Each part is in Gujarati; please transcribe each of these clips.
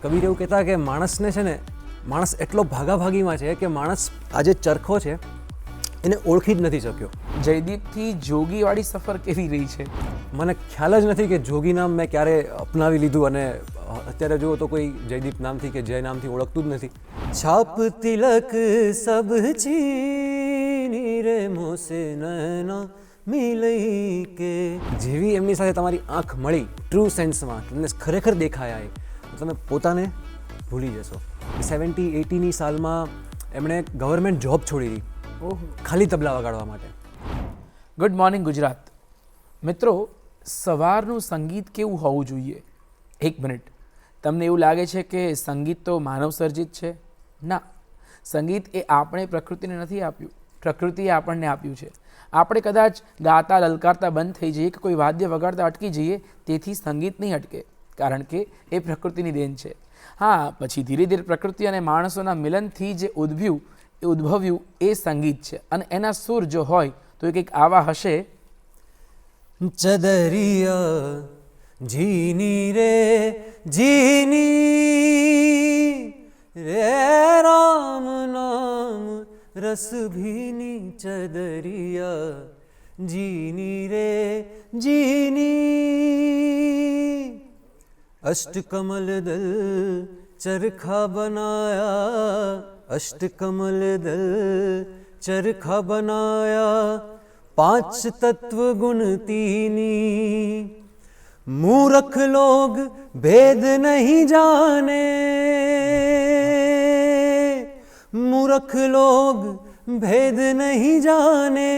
કબીર એવું કહેતા કે માણસને છે ને માણસ એટલો ભાગાભાગીમાં છે કે માણસ આ જે ચરખો છે એને ઓળખી જ નથી શક્યો. જયદીપથી જોગીવાળી સફર કેવી રહી છે? મને ખ્યાલ જ નથી કે જોગી નામ મેં ક્યારે અપનાવી લીધું અને અત્યારે જુઓ તો કોઈ જયદીપ નામથી કે જય નામથી ઓળખતું જ નથી. છાપ તિલક સબ ચીની રે મોસે નૈના મિલઈ કે જેવી એમની સાથે તમારી આંખ મળી ટ્રુ સેન્સમાં તમને ખરેખર દેખાયા એ તમે પોતાને ભૂલી જશો. 70-80ની સાલમાં એમણે ગવર્મેન્ટ જોબ છોડી દીધી ખાલી તબલા વગાડવા માટે. Good morning Gujarat. મિત્રો, સવારનું સંગીત કેવું હોવું જોઈએ? એક મિનિટ, તમને એવું લાગે છે કે સંગીત તો માનવ સર્જિત છે? ના, સંગીત એ આપણે પ્રકૃતિને નથી આપ્યું, પ્રકૃતિએ આપણને આપ્યું છે. આપણે કદાચ ગાતા લલકારતા બંધ થઈ જઈએ કે કોઈ વાદ્ય વગાડતા અટકી જઈએ, તેથી સંગીત નહીં અટકે, કારણ કે એ પ્રકૃતિની દેન છે. હા, પછી ધીરે ધીરે પ્રકૃતિ અને માણસોના મિલનથી જે ઉદ્ભવ્યું એ સંગીત છે. અને એના સુર જો હોય તો એ કંઈક આવા હશે. ચદરિયા જીની રે જીની રે રામ નામ રસ ભીની ચદરિયા જીની રે જીની અષ્ટકમલ દલ ચરખા બનાયા અષ્ટકમલ દલ ચરખા બનાયા પાંચ તત્વ ગુણ તીની મૂર્ખ લોગ ભેદ નહીં જાને મૂર્ખ લોગ ભેદ નહીં જાને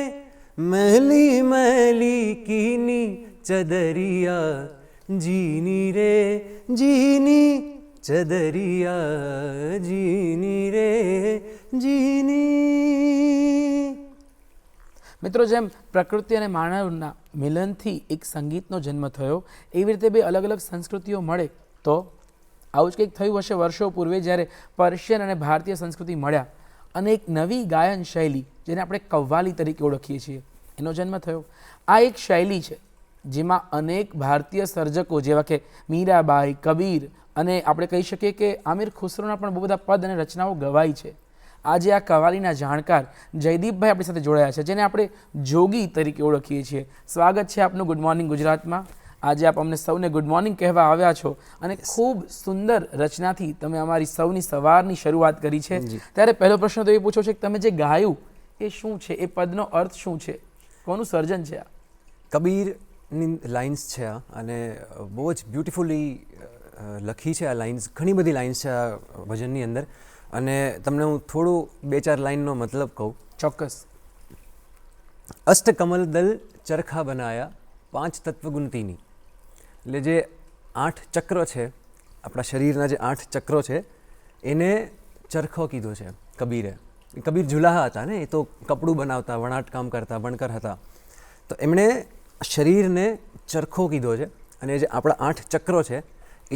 मैली मैली कीनी चदरिया जीनी रे जीनी चदरिया जीनी रे जीनी. મિત્રો, જેમ પ્રકૃતિ અને માનવના મિલનથી એક સંગીતનો જન્મ થયો, એવી રીતે બે અલગ અલગ સંસ્કૃતિઓ મળે તો આવું જ કંઈક થયું હશે વર્ષો પૂર્વે, જ્યારે પર્શિયન અને ભારતીય સંસ્કૃતિ મળ્યા અને એક નવી ગાયન શૈલી, જેને આપણે કવ્વાલી તરીકે ઓળખીએ છીએ, એનો જન્મ થયો. આ એક શૈલી છે જેમાં અનેક ભારતીય સર્જકો જેવા કે મીરાબાઈ, કબીર અને આપણે કહી શકીએ કે આમિર ખુસરોના પણ બહુ બધા પદ અને રચનાઓ ગવાઈ છે. આજે આ કવાલીના જાણકાર જયદીપભાઈ આપણી સાથે જોડાયા છે, જેને આપણે જોગી તરીકે ઓળખીએ છીએ. સ્વાગત છે આપનું ગુડ મોર્નિંગ ગુજરાતમાં. આજે આપ અમને સૌને ગુડ મોર્નિંગ કહેવા આવ્યા છો અને ખૂબ સુંદર રચનાથી તમે અમારી સૌની સવારની શરૂઆત કરી છે. ત્યારે પહેલો પ્રશ્ન તો એ પૂછો છે કે તમે જે ગાયું એ શું છે? એ પદનો અર્થ શું છે? કોનું સર્જન છે આ? કબીરની લાઇન્સ છે આ, અને બહુ જ બ્યુટિફુલી લખી છે આ લાઇન્સ. ઘણી બધી લાઇન્સ છે આ ભજનની અંદર, અને તમને હું થોડું 2-4 લાઇનનો મતલબ કહું. ચોક્કસ. અષ્ટકમલ દલ ચરખા બનાયા પાંચ તત્વ ગુણતીની. એટલે જે 8 ચક્ર છે, આપણા શરીરના જે 8 ચક્રો છે, એને ચરખો કીધો છે કબીરે. કબીર જુલાહા હતા ને, એ તો કપડું બનાવતા, વણાટ કામ કરતા, વણકર હતા. તો એમણે શરીરને ચરખો કીધો છે, અને જે આપણા 8 ચક્રો છે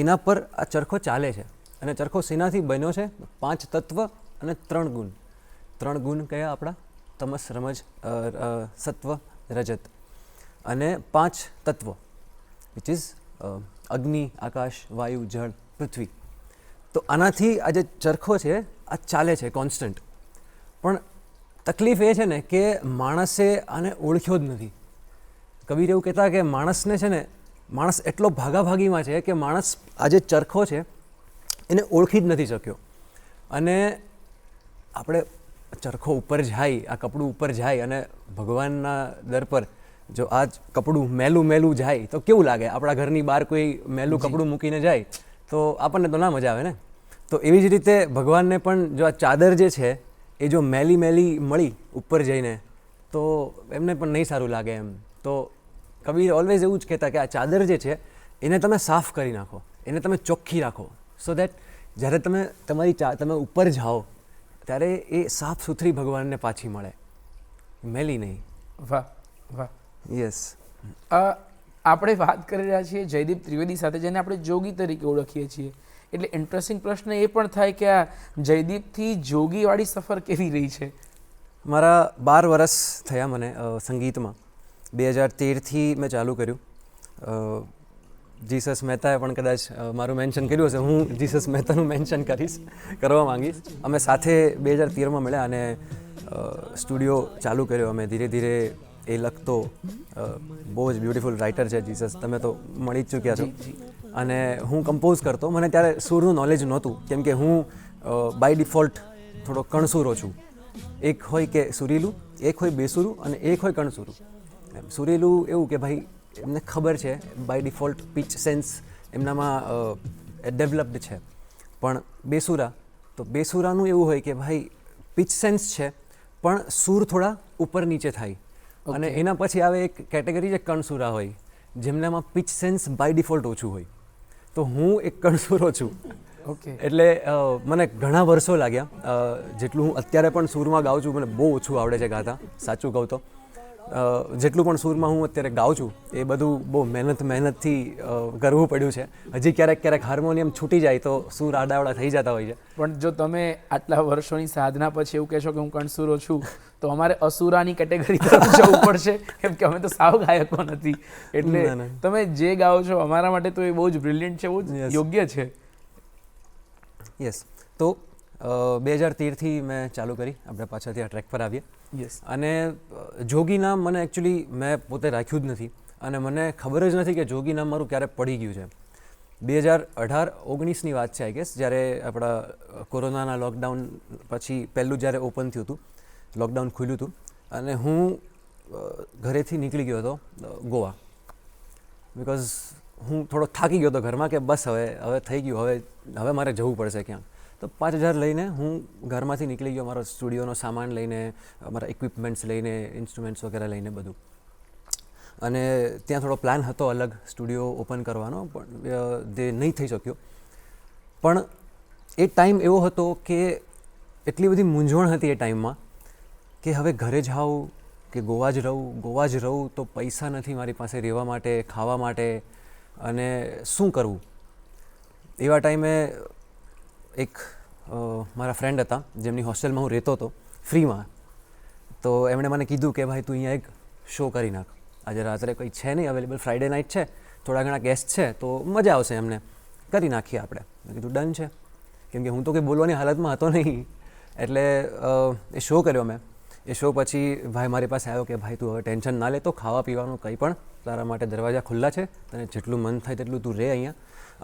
એના પર આ ચરખો ચાલે છે. અને ચરખો શેનાથી બન્યો છે? 5 તત્વ અને 3 ગુણ. 3 ગુણ કયા આપણા? તમસ, રમજ, સત્વ, રજત. અને 5 તત્વ વિચ ઇઝ અગ્નિ, આકાશ, વાયુ, જળ, પૃથ્વી. તો આનાથી આ જે ચરખો છે આ ચાલે છે કોન્સ્ટન્ટ. પણ તકલીફ એ છે ને કે માણસે આને ઓળખ્યો જ નથી. કબીર એવું કહેતા કે માણસને છે ને માણસ એટલો ભાગાભાગીમાં છે કે માણસ આ જે ચરખો છે એને ઓળખી જ નથી શક્યો. અને આપણે ચરખો ઉપર જાય, આ કપડું ઉપર જાય, અને ભગવાનના દર પર જો આ જ કપડું મેલું જાય તો કેવું લાગે? આપણા ઘરની બહાર કોઈ મેલું કપડું મૂકીને જાય તો આપણને તો ના મજા આવે ને. તો એવી જ રીતે ભગવાનને પણ જો આ ચાદર જે છે એ જો મેલી મળી ઉપર જઈને તો એમને પણ નહીં સારું લાગે એમ. તો કબીર ઓલવેઝ એવું જ કહેતા કે આ ચાદર જે છે એને તમે સાફ કરી નાખો, એને તમે ચોખ્ખી રાખો, સો દેટ જ્યારે તમે ઉપર જાઓ ત્યારે એ સાફ સુથરી ભગવાનને પાછી મળે, મેલી નહીં. વાહ વાહ. યસ. આપણે વાત કરી રહ્યા છીએ જયદીપ ત્રિવેદી સાથે, જેને આપણે જોગી તરીકે ઓળખીએ છીએ. એટલે ઇન્ટરેસ્ટિંગ પ્રશ્ન એ પણ થાય કે આ જયદીપથી જોગીવાળી સફર કેવી રહી છે? મારા 12 વર્ષ થયા મને સંગીતમાં. 2013થી મેં ચાલુ કર્યું. જીસસ મહેતાએ પણ કદાચ મારું મેન્શન કર્યું હશે, હું જીસસ મહેતાનું મેન્શન કરવા માંગીશ. અમે સાથે 2013માં મળ્યા અને સ્ટુડિયો ચાલુ કર્યો. અમે ધીરે ધીરે એ લખતો બહુ જ બ્યુટિફુલ રાઇટર છે જીસસ, તમે તો મળી જ ચૂક્યા છો. અને હું કમ્પોઝ કરતો. મને ત્યારે સૂરનું નોલેજ નહોતું, કેમ કે હું બાય ડિફોલ્ટ થોડો કણસૂરો છું. એક હોય કે સુરીલું, એક હોય બેસુરું અને એક હોય કણસૂરું. સુરીલું એવું કે ભાઈ એમને ખબર છે બાય ડિફોલ્ટ પિચ સેન્સ એમનામાં ડેવલપ્ડ છે. પણ બેસુરા, તો બેસુરાનું એવું હોય કે ભાઈ પિચ સેન્સ છે પણ સૂર થોડા ઉપર નીચે થાય. અને એના પછી આવે એક કેટેગરી છે કણસુરા હોય, જેમનામાં પિચ સેન્સ બાય ડિફોલ્ટ ઓછું હોય. તો હું એક કણસુરો છું. ઓકે. એટલે મને ઘણા વર્ષો લાગ્યા. જેટલું હું અત્યારે પણ સૂરમાં ગાઉં છું, મને બહુ ઓછું આવડે છે ગાતા, સાચું કહું તો. જેટલું પણ સૂરમાં હું અત્યારે ગાઉં છું એ બધું બહુ મહેનતથી કરવું પડ્યું છે. હજી ક્યારેક હાર્મોનિયમ છૂટી જાય તો સૂર આડાવડા થઈ જતા હોય છે. પણ જો તમે આટલા વર્ષોની સાધના પછી એવું કહેશો કે હું કણસૂરો છું, તો અમારે અસુરાની કેટેગરી તરફ જવું પડશે, કેમ કે અમે તો સાવ ગાયકો નથી. એટલે તમે જે ગાઓ છો અમારા માટે તો એ બહુ જ બ્રિલિયન્ટ છે, બહુ જ યોગ્ય છે. યસ. તો 2013થી મેં ચાલુ કરી. આપણે પાછળથી આ ટ્રેક પર આવીએ. યસ. અને જોગી નામ મને એકચ્યુઅલી મેં પોતે રાખ્યું જ નથી અને મને ખબર જ નથી કે જોગી નામ મારું ક્યારે પડી ગયું છે. 2018-19ની વાત છે આઈ ગેસ, જ્યારે આપણા કોરોનાના લોકડાઉન પછી પહેલું જ્યારે ઓપન થયું હતું, લોકડાઉન ખુલ્યું હતું અને હું ઘરેથી નીકળી ગયો હતો ગોવા. બિકોઝ હું થોડો થાકી ગયો હતો ઘરમાં કે બસ હવે થઈ ગયું, હવે મારે જવું પડશે ક્યાંક. તો 5,000 લઈને હું ઘરમાંથી નીકળી ગયો, મારો સ્ટુડિયોનો સામાન લઈને, મારા ઇક્વિપમેન્ટ્સ લઈને, ઇન્સ્ટ્રુમેન્ટ્સ વગેરે લઈને બધું. અને ત્યાં થોડો પ્લાન હતો અલગ સ્ટુડિયો ઓપન કરવાનો, પણ તે નહીં થઈ શક્યો. પણ એ ટાઈમ એવો હતો કે એટલી બધી મૂંઝવણ હતી એ ટાઈમમાં કે હવે ઘરે જાઉં કે ગોવા જ રહું તો પૈસા નથી મારી પાસે રહેવા માટે, ખાવા માટે, અને શું કરવું. એવા ટાઈમે એક મારા ફ્રેન્ડ હતા જેમની હોસ્ટેલમાં હું રહેતો હતો ફ્રીમાં. તો એમણે મને કીધું કે ભાઈ તું અહીંયા એક શો કરી નાખ, આજે રાત્રે કંઈ છે નહીં અવેલેબલ, ફ્રાઈડે નાઇટ છે, થોડા ઘણા ગેસ્ટ છે તો મજા આવશે એમને, કરી નાખીએ આપણે. મેં કીધું ડન છે, કેમ કે હું તો કંઈ બોલવાની હાલતમાં હતો નહીં. એટલે એ શો કર્યો મેં. એ શો પછી ભાઈ મારી પાસે આવ્યો કે ભાઈ તું હવે ટેન્શન ના લેતો, ખાવા પીવાનું કંઈ પણ તારા માટે દરવાજા ખુલ્લા છે, તને જેટલું મન થાય તેટલું તું રહે અહીંયા.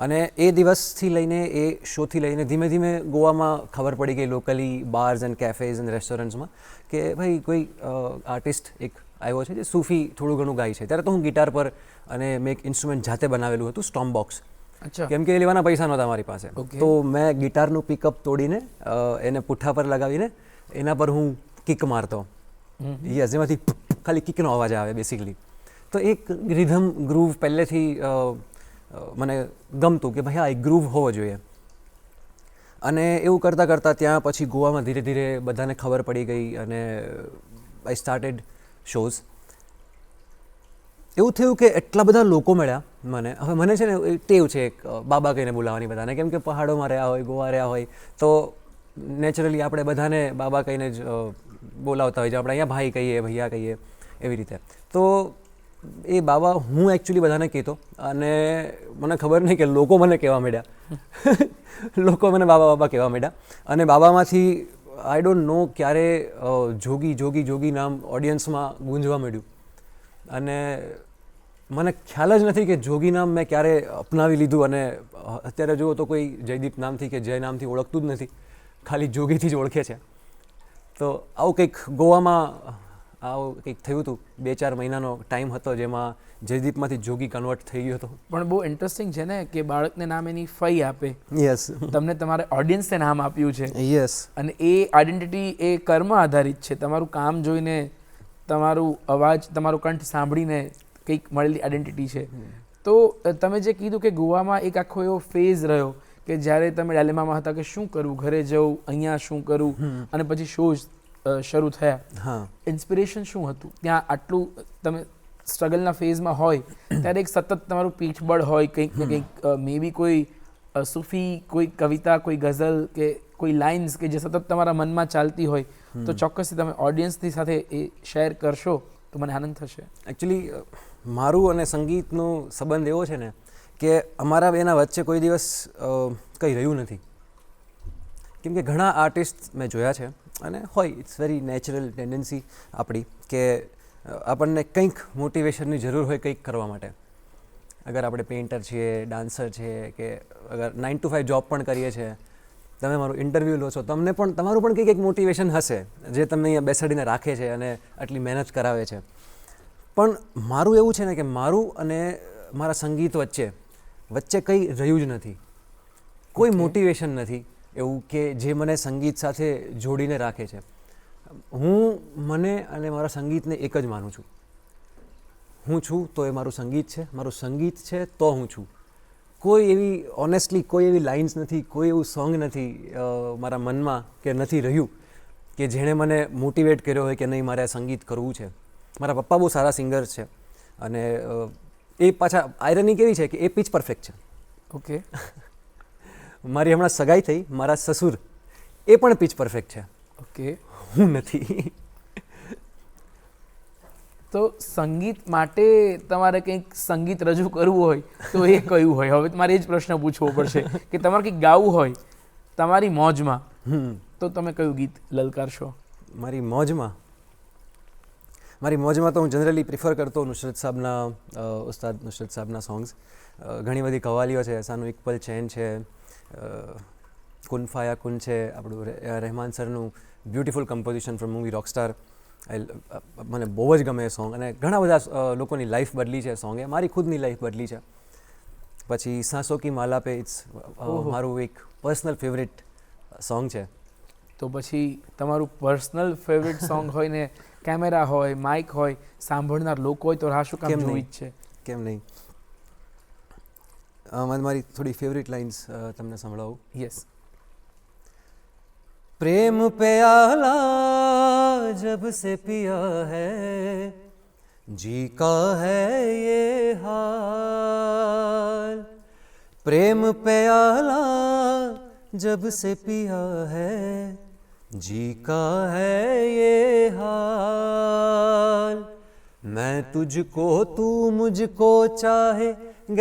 અને એ દિવસથી લઈને, એ શોથી લઈને ધીમે ધીમે ગોવામાં ખબર પડી ગઈ locally bars and cafes and રેસ્ટોરન્ટ્સમાં કે ભાઈ કોઈ આર્ટિસ્ટ એક આવ્યો છે જે સૂફી થોડું ઘણું ગાય છે. ત્યારે તો હું ગિટાર પર અને મેં એક ઇન્સ્ટ્રુમેન્ટ જાતે બનાવેલું હતું, સ્ટોમ બોક્સ. કેમ કે એ લેવાના પૈસા નહોતા મારી પાસે. તો મેં ગિટારનું પિકઅપ તોડીને એને પુઠ્ઠા પર લગાવીને એના પર હું કિક મારતો. યસ, જેમાંથી ખાલી કિકનો અવાજ આવે બેસિકલી. તો એક રિધમ ગ્રૂવ પહેલેથી મને ગમતું કે ભાઈ હા એક ગ્રૂવ હોવો જોઈએ. અને એવું કરતાં કરતાં ત્યાં પછી ગોવામાં ધીરે ધીરે બધાને ખબર પડી ગઈ અને આઈ સ્ટાર્ટેડ શોઝ. એવું થયું કે એટલા બધા લોકો મળ્યા મને. હવે મને છે ને ટેવ છે એક બાબા કહીને બોલાવવાની બધાને, કેમ કે પહાડોમાં રહ્યા હોય, ગોવા રહ્યા હોય તો નેચરલી આપણે બધાને બાબા કહીને જ બોલાવતા હોય છે. આપણે અહીંયા ભાઈ કહીએ, ભૈયા કહીએ, એવી રીતે. તો એ બાબા હું એકચ્યુઅલી બધાને કહેતો અને મને ખબર નહીં કે લોકો મને કહેવા માંડ્યા. લોકો મને બાબા કહેવા માંડ્યા. અને બાબામાંથી આઈ ડોન્ટ નો ક્યારે જોગી નામ ઓડિયન્સમાં ગુંજવા માંડ્યું. અને મને ખ્યાલ જ નથી કે જોગી નામ મેં ક્યારે અપનાવી લીધું. અને અત્યારે જુઓ તો કોઈ જયદીપ નામથી કે જય નામથી ઓળખતું જ નથી, ખાલી જોગીથી જ ઓળખે છે. તો આવું કંઈક ગોવામાં આવું કંઈક થયું હતું. 2-4 મહિનાનો ટાઈમ હતો જેમાં જયદીપમાંથી જોગી કન્વર્ટ થઈ ગયો હતો. પણ બહુ ઇન્ટરેસ્ટિંગ છે ને કે બાળકને નામ એની ફઈ આપે. યસ. તમને તમારે ઓડિયન્સને નામ આપ્યું છે. યસ. અને એ આઈડેન્ટિટી એ કર્મ આધારિત છે. તમારું કામ જોઈને, તમારું અવાજ, તમારો કંઠ સાંભળીને કંઈક મળેલી આઈડેન્ટિટી છે. તો તમે જે કીધું કે ગોવામાં એક આખો એવો ફેઝ રહ્યો કે જ્યારે તમે ડાયલેમામાં હતા કે શું કરવું, ઘરે જવું, અહીંયા શું કરવું, અને પછી શોઝ શરૂ થયા. હા. ઇન્સ્પિરેશન શું હતું ત્યાં? આટલું તમે સ્ટ્રગલના ફેઝમાં હોય ત્યારે એક સતત તમારું પીઠબળ હોય, કંઈક ને કંઈક મે બી કોઈ સૂફી, કોઈ કવિતા, કોઈ ગઝલ કે કોઈ લાઇન્સ કે જે સતત તમારા મનમાં ચાલતી હોય, તો ચોક્કસથી તમે ઓડિયન્સની સાથે એ શેર કરશો તો મને આનંદ થશે. એકચ્યુઅલી મારું અને સંગીતનો સંબંધ એવો છે ને કે અમારા બેના વચ્ચે કોઈ દિવસ કંઈ રહ્યું નથી. કેમ કે ઘણા આર્ટિસ્ટ મેં જોયા છે અને હોય ઇટ્સ વેરી નેચરલ ટેન્ડન્સી આપણી કે આપણને કંઈક મોટિવેશનની જરૂર હોય કંઈક કરવા માટે. અગર આપણે પેઇન્ટર છીએ, ડાન્સર છીએ કે અગર 9 to 5 જોબ પણ કરીએ છીએ, તમે મારું ઇન્ટરવ્યૂ લો છો, તમને પણ તમારું પણ કંઈક એક મોટિવેશન હશે જે તમને અહીંયા બેસાડીને રાખે છે અને આટલી મહેનત કરાવે છે. પણ મારું એવું છે ને કે મારું અને મારા સંગીત વચ્ચે કંઈ રહ્યું જ નથી. કોઈ મોટિવેશન નથી એવું કે જે મને સંગીત સાથે જોડીને રાખે છે. હું મને અને મારા સંગીતને એક જ માનું છું. હું છું તો એ મારું સંગીત છે, મારું સંગીત છે તો હું છું. કોઈ એવી ઓનેસ્ટલી કોઈ એવી લાઇન્સ નથી, કોઈ એવું સોંગ નથી મારા મનમાં કે નથી રહ્યું કે જેણે મને મોટિવેટ કર્યો હોય કે નહીં મારે આ સંગીત કરવું છે. મારા પપ્પા બહુ સારા સિંગર છે અને એ પાછા આયરની કેવી છે કે એ પિચ પરફેક્ટ છે. ઓકે. મારી હમણાં સગાઈ થઈ, મારા સસુર એ પણ પિચ પરફેક્ટ છે. ઓકે. હું નથી. તો સંગીત માટે તમારે કંઈક સંગીત રજૂ કરવું હોય તો એ કયું હોય? હવે તમારે એ જ પ્રશ્ન પૂછવો પડશે કે તમારે કંઈક ગાવું હોય તમારી મોજમાં, તો તમે કયું ગીત લલકારશો? મારી મોજમાં તો હું જનરલી પ્રિફર કરતો નુસરત સાહેબના, ઉસ્તાદ નુસરત સાહેબના સોંગ્સ. ઘણી બધી કવાલીઓ છે, સાનું ઇકબલ ચેન છે, કુન ફાયા કુન છે, આપણું રહેમાન સરનું beautiful composition from movie Rockstar. મને બહુ જ ગમે એ સોંગ અને ઘણા બધા લોકોની લાઈફ બદલી છે સોંગે, મારી ખુદની લાઈફ બદલી છે. પછી સાંસો કી માલા પે ઇટ્સ મારું એક પર્સનલ ફેવરેટ સોંગ છે. તો પછી તમારું પર્સનલ ફેવરેટ સોંગ હોય ને કેમેરા હોય, માઇક હોય, સાંભળનાર લોકો હોય તો રાહ શું કામ જોવી જ છે? કેમ નહીં. મારી થોડી ફેવરેટ લાઇન્સ તમને સંભળાવું. યસ. प्रेम प्याला जब से पिया है जी का है ये हाल. प्रेम प्याला जब से पिया है जी का है ये हाल. मैं तुझको तू मुझको चाहे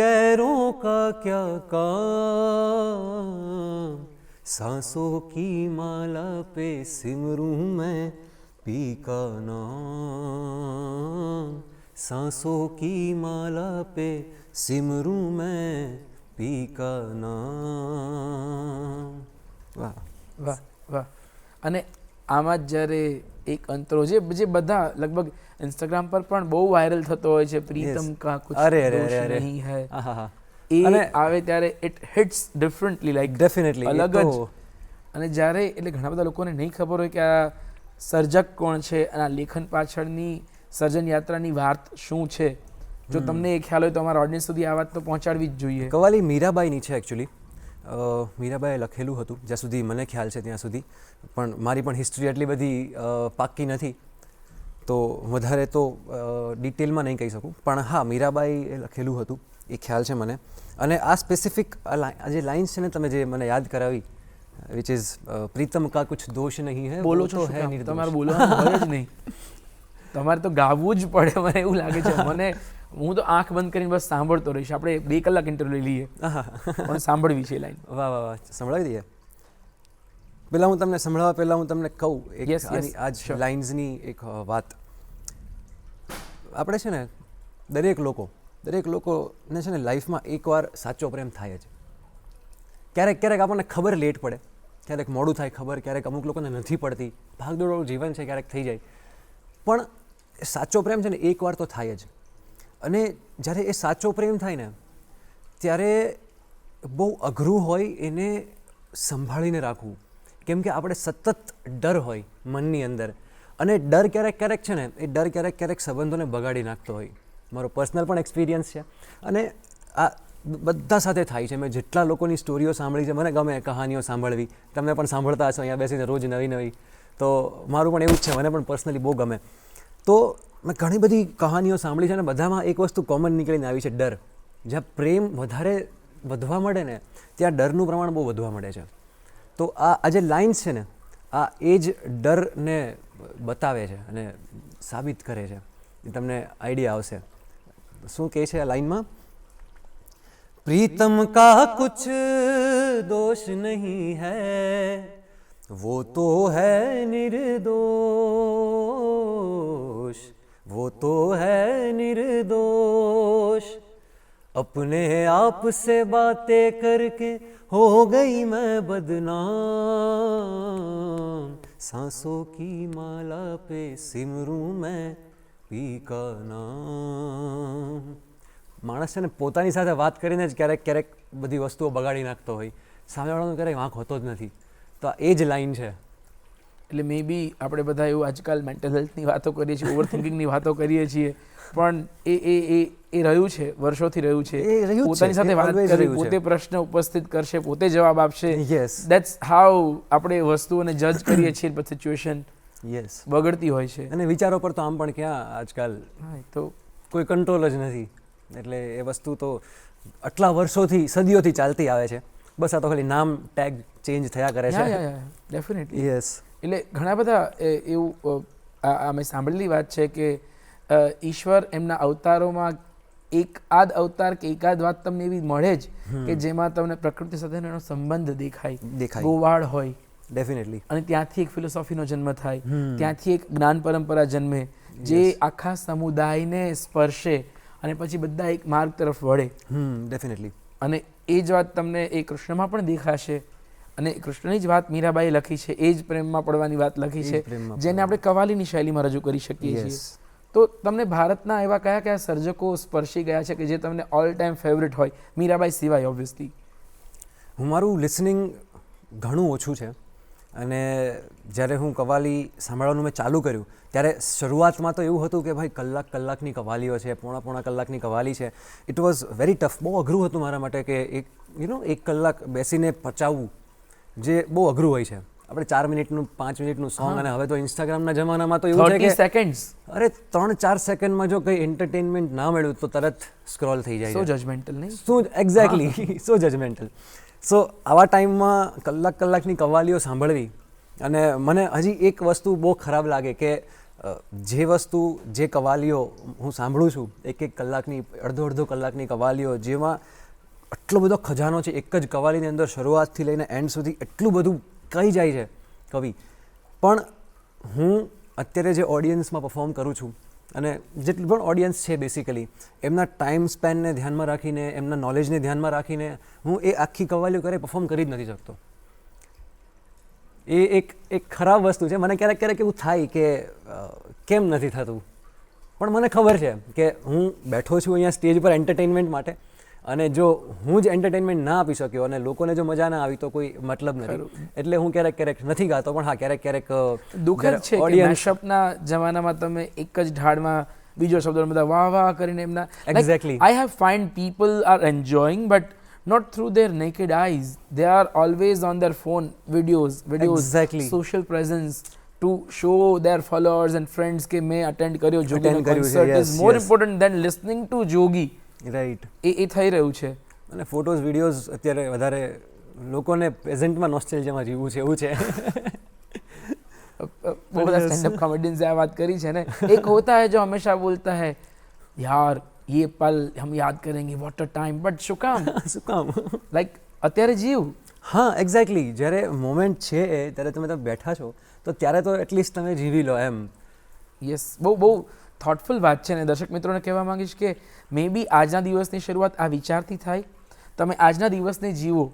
गैरों का क्या काम. सांसों की माला पे सिमरूं मैं पी का नाम. सांसों की माला पे सिमरूं मैं पी का નામ. વાહ વાહ વાહ. અને આમાં જ જ્યારે એક અંતરો જે બધા લગભગ ઇન્સ્ટાગ્રામ પર પણ બહુ વાયરલ થતો હોય છે, પ્રીતમ કા કુછ દોષ નહીં હૈ, એ આવે ત્યારે it hits differently, like definitely અલગ જ. અને જ્યારે એટલે ઘણા બધા લોકોને નહીં ખબર હોય કે આ સર્જક કોણ છે અને આ લેખન પાછળની સર્જન યાત્રાની વાત શું છે, જો તમને એ ખ્યાલ હોય તો અમારા ઓડિયન્સ સુધી આ વાત તો પહોંચાડવી જ જોઈએ. કવાલી મીરાબાઈની છે એકચ્યુઅલી. મીરાબાઈએ લખેલું હતું જ્યાં સુધી મને ખ્યાલ છે ત્યાં સુધી, પણ મારી પણ હિસ્ટ્રી એટલી બધી પાક્કી નથી તો વધારે તો ડિટેલમાં નહીં કહી શકું. પણ હા, મીરાબાઈએ લખેલું હતું એ ખ્યાલ છે મને. અને આ સ્પેસિફિક જે લાઇન્સ છે ને તમે જે મને યાદ કરાવી, વિચ ઇઝ પ્રીતમ કા કુછ દોષ નહીં હૈ, બોલો છો હે નિર્દોષ. તમારે બોલવાનું હોય જ નહીં, તમારે તો ગાવું જ પડે. મને એવું લાગે છે, હું તો આંખ બંધ કરીને બસ સાંભળતો રહીશ. આપણે 2 કલાક ઇન્ટરવ્યુ લઈ લઈએ પણ સાંભળવી છે લાઈન. વાહ વાહ વાહ, સંભળાવી દઈએ. પહેલાં હું તમને સંભળાવવા પહેલાં હું તમને કહું એક આજ લાઇન્સની એક વાત. આપણે છે ને દરેક લોકોને છે ને લાઈફમાં એકવાર સાચો પ્રેમ થાય જ. ક્યારેક આપણને ખબર લેટ પડે, ક્યારેક મોડું થાય ખબર, ક્યારેક અમુક લોકોને નથી પડતી, ભાગદોડવાળું જીવન છે, ક્યારેક થઈ જાય. પણ સાચો પ્રેમ છે ને એકવાર તો થાય જ. અને જ્યારે એ સાચો પ્રેમ થાય ને ત્યારે બહુ અઘરું હોય એને સંભાળીને રાખવું. કેમ કે આપણે સતત ડર હોય મનની અંદર, અને ડર ક્યારેક છે ને એ ડર ક્યારેક સંબંધોને બગાડી નાખતો હોય. મારો પર્સનલ પણ એક્સપિરિયન્સ છે અને આ બધા સાથે થાય છે. મેં જેટલા લોકોની સ્ટોરીઓ સાંભળી છે, મને ગમે કહાનીઓ સાંભળવી. તમે પણ સાંભળતા હશો અહીંયા બેસીને રોજ નવી. તો મારું પણ એવું જ છે, મને પણ પર્સનલી બહુ ગમે. તો મેં ઘણી બધી કહાનીઓ સાંભળી છે અને બધામાં એક વસ્તુ કોમન નીકળીને આવી છે, ડર. જ્યાં પ્રેમ વધારે વધવા મળે ને ત્યાં ડરનું પ્રમાણ બહુ વધવા મળે છે. તો આ જે લાઇન્સ છે ને આ એ જ ડરને બતાવે છે અને સાબિત કરે છે. એ તમને આઈડિયા આવશે શું કહે છે આ લાઇનમાં. प्रीतम का कुछ दोष नहीं है, वो तो है निर्दोष, वो तो है निर्दोष। अपने आप से बातें करके हो गई मैं बदनाम, सांसों की माला पे सिमरूं मैं पी का નામ। માણસ છે ને પોતાની સાથે વાત કરીને જ ક્યારેક ક્યારેક બધી વસ્તુઓ બગાડી નાખતો હોય, સામેવાળાનો ક્યારેક વાંક હોતો જ નથી। તો આ એ જ લાઈન છે। એટલે મે બી આપણે બધા એવું આજકાલ મેન્ટલ હેલ્થની વાતો કરીએ છીએ, ઓવર થિંકિંગની વાતો કરીએ છીએ, પણ એ એ એ એ રહ્યું છે, વર્ષોથી રહ્યું છે। એ રહ્યું જ પોતાની છે, સાથે એ વાત always કરી, રહ્યું છે। પોતે પ્રશ્ન ઉપસ્થિત કરશે, પોતે જવાબ આપશે। યસ દેટ્સ હાઉ આપણે વસ્તુઓને જજ કરીએ છીએ, પછી સિચ્યુએશન યસ। બગડતી હોય છે। અને વિચારો પર તો આમ પણ ક્યાં આજકાલ હા, તો કોઈ કંટ્રોલ જ નથી, એટલે એ વસ્તુ તો આટલા વર્ષોથી સદીઓથી ચાલતી આવે છે। બસ આ તો ખાલી નામ ટેગ ચેન્જ થયા કરે છે। ડેફિનેટલી। યસ એટલે ઘણા બધા એવું અમે સાંભળેલી વાત છે કે ઈશ્વર એમના અવતારોમાં એકાદ અવતાર કે એકાદ વાત તમને એવી મળે જ કે જેમાં તમને પ્રકૃતિ સાથેનો એનો સંબંધ દેખાય, ગોવાળ હોય ડેફિનેટલી। અને ત્યાંથી એક ફિલોસોફીનો જન્મ થાય, ત્યાંથી એક જ્ઞાન પરંપરા જન્મે જે આખા સમુદાયને સ્પર્શે અને પછી બધા એક માર્ગ તરફ વળે। ડેફિનેટલી। અને એ જ વાત તમને એ કૃષ્ણમાં પણ દેખાશે, અને કૃષ્ણની જ વાત મીરાબાઈએ લખી છે, એ જ પ્રેમમાં પડવાની વાત લખી છે, જેને આપણે કવાલીની શૈલીમાં રજૂ કરી શકીએ છીએ। તો તમને ભારતના એવા કયા કયા સર્જકો સ્પર્શી ગયા છે કે જે તમને ઓલ ટાઈમ ફેવરેટ હોય, મીરાબાઈ સિવાય ઓબ્વિયસલી? હું મારું લિસનિંગ ઘણું ઓછું છે, અને જ્યારે હું કવાલી સાંભળવાનું મેં ચાલુ કર્યું ત્યારે શરૂઆતમાં તો એવું હતું કે ભાઈ કલાકની કવાલીઓ છે, પોણા કલાકની કવાલી છે। ઇટ વોઝ વેરી ટફ, બહુ અઘરું હતું મારા માટે કે એક કલાક બેસીને પચાવવું, જે બહુ અઘરું હોય છે। આપણે 4 મિનિટનું 5 મિનિટનું સોંગ, અને હવે તો ઇન્સ્ટાગ્રામના જમાનામાં તો એવું છે કે 30 સેકન્ડ્સ, અરે 3-4 સેકન્ડમાં જો કંઈ એન્ટરટેનમેન્ટ ના મળ્યું તો તરત સ્ક્રોલ થઈ જાય સો છે। જજમેન્ટલ નહીં? શું એક્ઝેક્ટલી, સો જજમેન્ટલ। સો આવા ટાઈમમાં કલાકની કવાલીઓ સાંભળવી, અને મને હજી એક વસ્તુ બહુ ખરાબ લાગે કે જે વસ્તુ, જે કવાલીઓ હું સાંભળું છું, એક કલાકની, અડધો કલાકની કવાલીઓ, જેમાં આટલો બધો ખજાનો છે એક જ કવાલીની અંદર, શરૂઆતથી લઈને એન્ડ સુધી એટલું બધું કહી જાય છે કવિ, પણ હું અત્યારે જે ઓડિયન્સમાં પરફોર્મ કરું છું, અને જેટલું પણ ઓડિયન્સ છે બેસિકલી, એમના ટાઈમ સ્પેનને ધ્યાનમાં રાખીને, એમના નોલેજને ધ્યાનમાં રાખીને હું એ આખી કવાલીઓ ક્યારેય પરફોર્મ કરી જ નથી શકતો। એ એક ખરાબ વસ્તુ છે। મને ક્યારેક એવું થાય કે કેમ નથી થતું, પણ મને ખબર છે કે હું બેઠો છું અહીંયા સ્ટેજ પર એન્ટરટેનમેન્ટ માટે, અને જો હું જ એન્ટરટેનમેન્ટ ના આપી શક્યો અને લોકોને જો મજા ના આવી તો કોઈ મતલબ નથી, એટલે હું ક્યારેક નથી ગાતો। પણ હા, ક્યારેક દુઃખદ છે કે મેશઅપના જમાનામાં તમે એક જ ઢાળમાં બીજો શબ્દ બધા વાહ વાહ કરીને એમના, exactly, I have find people are enjoying but not through their naked eyes, they are always on their phone, videos, exactly, social presence to show their followers and friends કે મેં અટેન્ડ કર્યો જોગીનો concert, is more important than listening to જોગી। રાઈટ, એ થઈ રહ્યું છે। અને ફોટોઝ વિડીયોઝ અત્યારે વધારે લોકોને પ્રેઝન્ટમાં નોસ્ટેલ્જિયામાં જીવવું છે એવું છે। બહુ બધા સ્ટેન્ડઅપ કોમેડિયન્સે આ વાત કરી છે ને। એક હોતા है जो हमेशा बोलता है यार ये पल हम याद करेंगे, what a time, but શું કામ? લાઈક અત્યારે જીવ। હા, એક્ઝેક્ટલી, જ્યારે મોમેન્ટ છે ત્યારે તમે બેઠા છો તો ત્યારે તો એટલીસ્ટ તમે જીવી લો એમ। યસ, બહુ થોટફુલ વાત છે, ને દર્શક મિત્રોને કહેવા માંગીશ કે મે બી આજના દિવસની શરૂઆત આ વિચારથી થાય, તમે આજના દિવસને જીવો।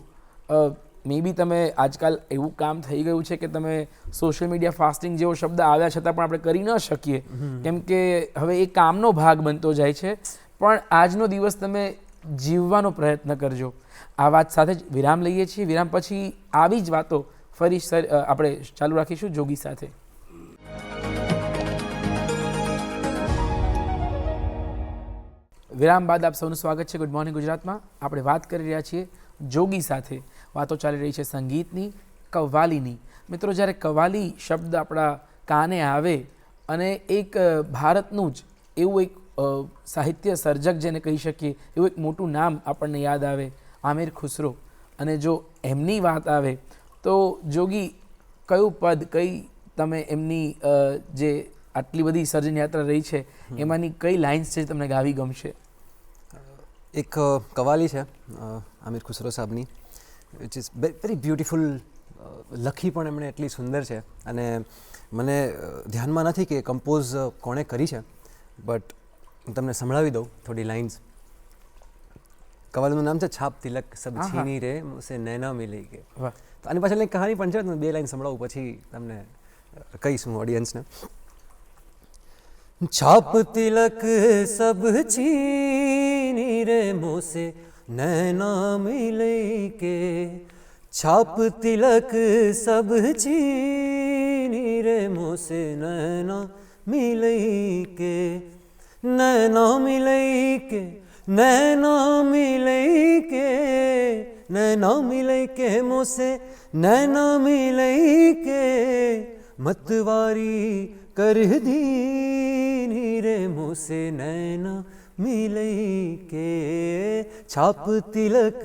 મે બી તમે આજકાલ એવું કામ થઈ ગયું છે કે તમે સોશિયલ મીડિયા ફાસ્ટિંગ જેવો શબ્દ આવ્યા છતાં પણ આપણે કરી ન શકીએ, કેમ કે હવે એ કામનો ભાગ બનતો જાય છે, પણ આજનો દિવસ તમે જીવવાનો પ્રયત્ન કરજો। આ વાત સાથે જ વિરામ લઈએ છીએ। વિરામ પછી આવી જ વાતો ફરી આપણે ચાલુ રાખીશું જોગી સાથે। વિરામ બાદ આપ સૌનું સ્વાગત છે ગુડ મોર્નિંગ ગુજરાતમાં। આપણે વાત કરી રહ્યા છીએ જોગી સાથે, વાતો ચાલી રહી છે સંગીતની, કવ્વાલીની। મિત્રો, જ્યારે કવ્વાલી શબ્દ આપણા કાને આવે અને એક ભારતનું જ એવું એક સાહિત્ય સર્જક જેને કહી શકીએ, એવું એક મોટું નામ આપણને યાદ આવે, આમિર ખુસરો, અને જો એમની વાત આવે તો જોગી કયું પદ, કઈ તમે એમની જે આટલી બધી સર્જન યાત્રા રહી છે એમાંની કઈ લાઇન્સ છે તમને ગાવી ગમશે? એક કવાલી છે આમિર ખુસરો સાહેબની, વિચ ઇઝ વેરી બ્યુટિફુલ. લખી પણ એમણે એટલી સુંદર છે અને મને ધ્યાનમાં નથી કે કમ્પોઝ કોણે કરી છે, બટ હું તમને સંભળાવી દઉં થોડી લાઇન્સ. કવાલીનું નામ છે છાપ તિલક સબ છીની રે મુસે નૈના મિલી કે. વાહ. તો આની પાછળ એક કહાની પણ છે, તો 2 લાઈન સંભળાવું પછી તમને કહીશ હું ઓડિયન્સને. छाप तिलक सब छीनी रे मोसे नैना मिले के, छाप तिलक सब छीनी रे मोसे नैना मिले के, नैना मिले के, नैना मिले के, नैना मिले के मोसे नैना मिले के, मतवारी कर दीनी रे मुझसे नैना मिले के, छाप तिलक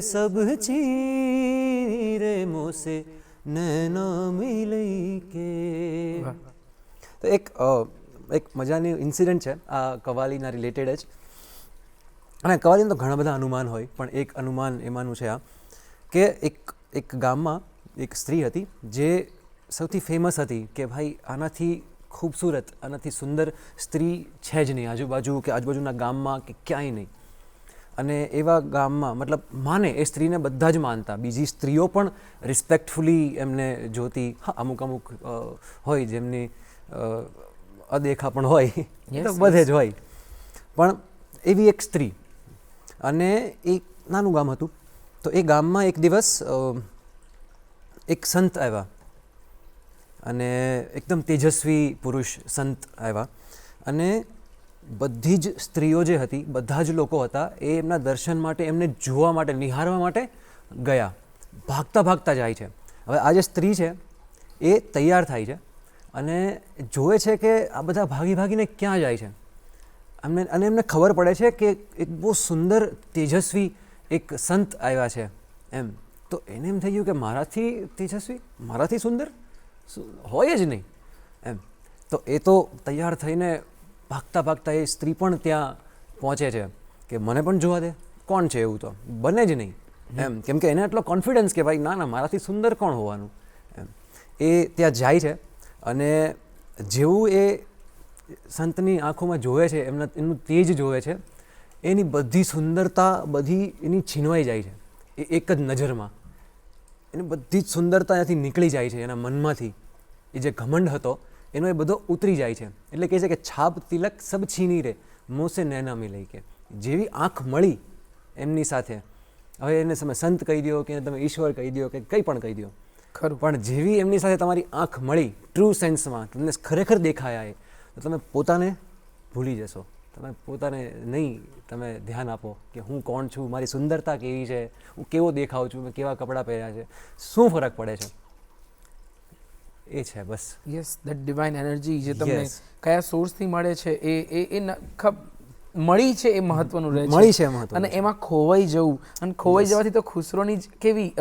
सब छीनी रे मुझसे नैना मिले के. તો એક મજાની ઇન્સિડન્ટ છે આ કવાલીના રિલેટેડ જ. અને કવાલીમાં તો ઘણા બધા અનુમાન હોય, પણ એક અનુમાન એમાંનું છે આ કે એક ગામમાં એક સ્ત્રી હતી જે સૌથી ફેમસ હતી કે ભાઈ આનાથી ખૂબસૂરત, આનાથી સુંદર સ્ત્રી છે જ નહીં આજુબાજુ કે આજુબાજુના ગામમાં કે ક્યાંય નહીં. અને એવા ગામમાં મતલબ માને એ સ્ત્રીને બધા જ માનતા, બીજી સ્ત્રીઓ પણ રિસ્પેક્ટફુલી એમને જોતી. હા, અમુક હોય જેમની અદેખા પણ હોય, તો બધે જ હોય, પણ એવી એક સ્ત્રી. અને એક નાનું ગામ હતું, તો એ ગામમાં એક દિવસ એક સંત આવ્યા અને એકદમ તેજસ્વી પુરુષ સંત આવ્યા અને બધી જ સ્ત્રીઓ જે હતી, બધા જ લોકો હતા, એ એમના દર્શન માટે, એમને જોવા માટે, નિહાળવા માટે ગયા. ભાગતા ભાગતા જાય છે. હવે આ જે સ્ત્રી છે એ તૈયાર થાય છે અને જોવે છે કે આ બધા ભાગી ભાગીને ક્યાં જાય છે. અને એમને ખબર પડે છે કે એક બહુ સુંદર તેજસ્વી એક સંત આવ્યા છે એમ. તો એને એમ થઈ ગયું કે મારાથી તેજસ્વી, મારાથી સુંદર હોય જ નહીં એમ. તો એ તો તૈયાર થઈને ભાગતા ભાગતા એ સ્ત્રી પણ ત્યાં પહોંચે છે કે મને પણ જોવા દે, કોણ છે એવું, તો બને જ નહીં એમ. કેમ કે એને એટલો કોન્ફિડન્સ કે ભાઈ ના મારાથી સુંદર કોણ હોવાનું એમ. એ ત્યાં જાય છે અને જેવું એ સંતની આંખોમાં જોવે છે, એમનું તેજ જોવે છે, એની બધી સુંદરતા બધી એની છીનવાઈ જાય છે એ એક જ નજરમાં. એની બધી જ સુંદરતા ત્યાંથી નીકળી જાય છે એના મનમાંથી. એ જે ઘમંડ હતો એનો એ બધો ઉતરી જાય છે. એટલે કહે છે કે છાપ તિલક સબ છીની રે મોસે નૈના મિલે કે, જેવી આંખ મળી એમની સાથે, હવે એને તમે સંત કહી દો કે તમે ઈશ્વર કહી દો કે કંઈ પણ કહી દો, ખરું, પણ જેવી એમની સાથે તમારી આંખ મળી ટ્રુ સેન્સમાં, તમને ખરેખર દેખાયા એ, તો તમે પોતાને ભૂલી જશો. તમે પોતાને નહીં તમે ધ્યાન આપો કે હું કોણ છું, મારી સુંદરતા કેવી છે, હું કેવો દેખાઉં છું, મેં કેવા કપડાં પહેર્યા છે, શું ફરક પડે છે. એ છે બસ. યસ, દેટ ડિવાઇન એનર્જી જે તમને Yes. કયા સોર્સથી મળે છે એ મળી છે એ મહત્વનું રહે છે. મળી છે મહત્વ. અને એમાં ખોવાઈ જવું, અને ખોવાઈ જવાથી તો ખુસરોની જ કેવી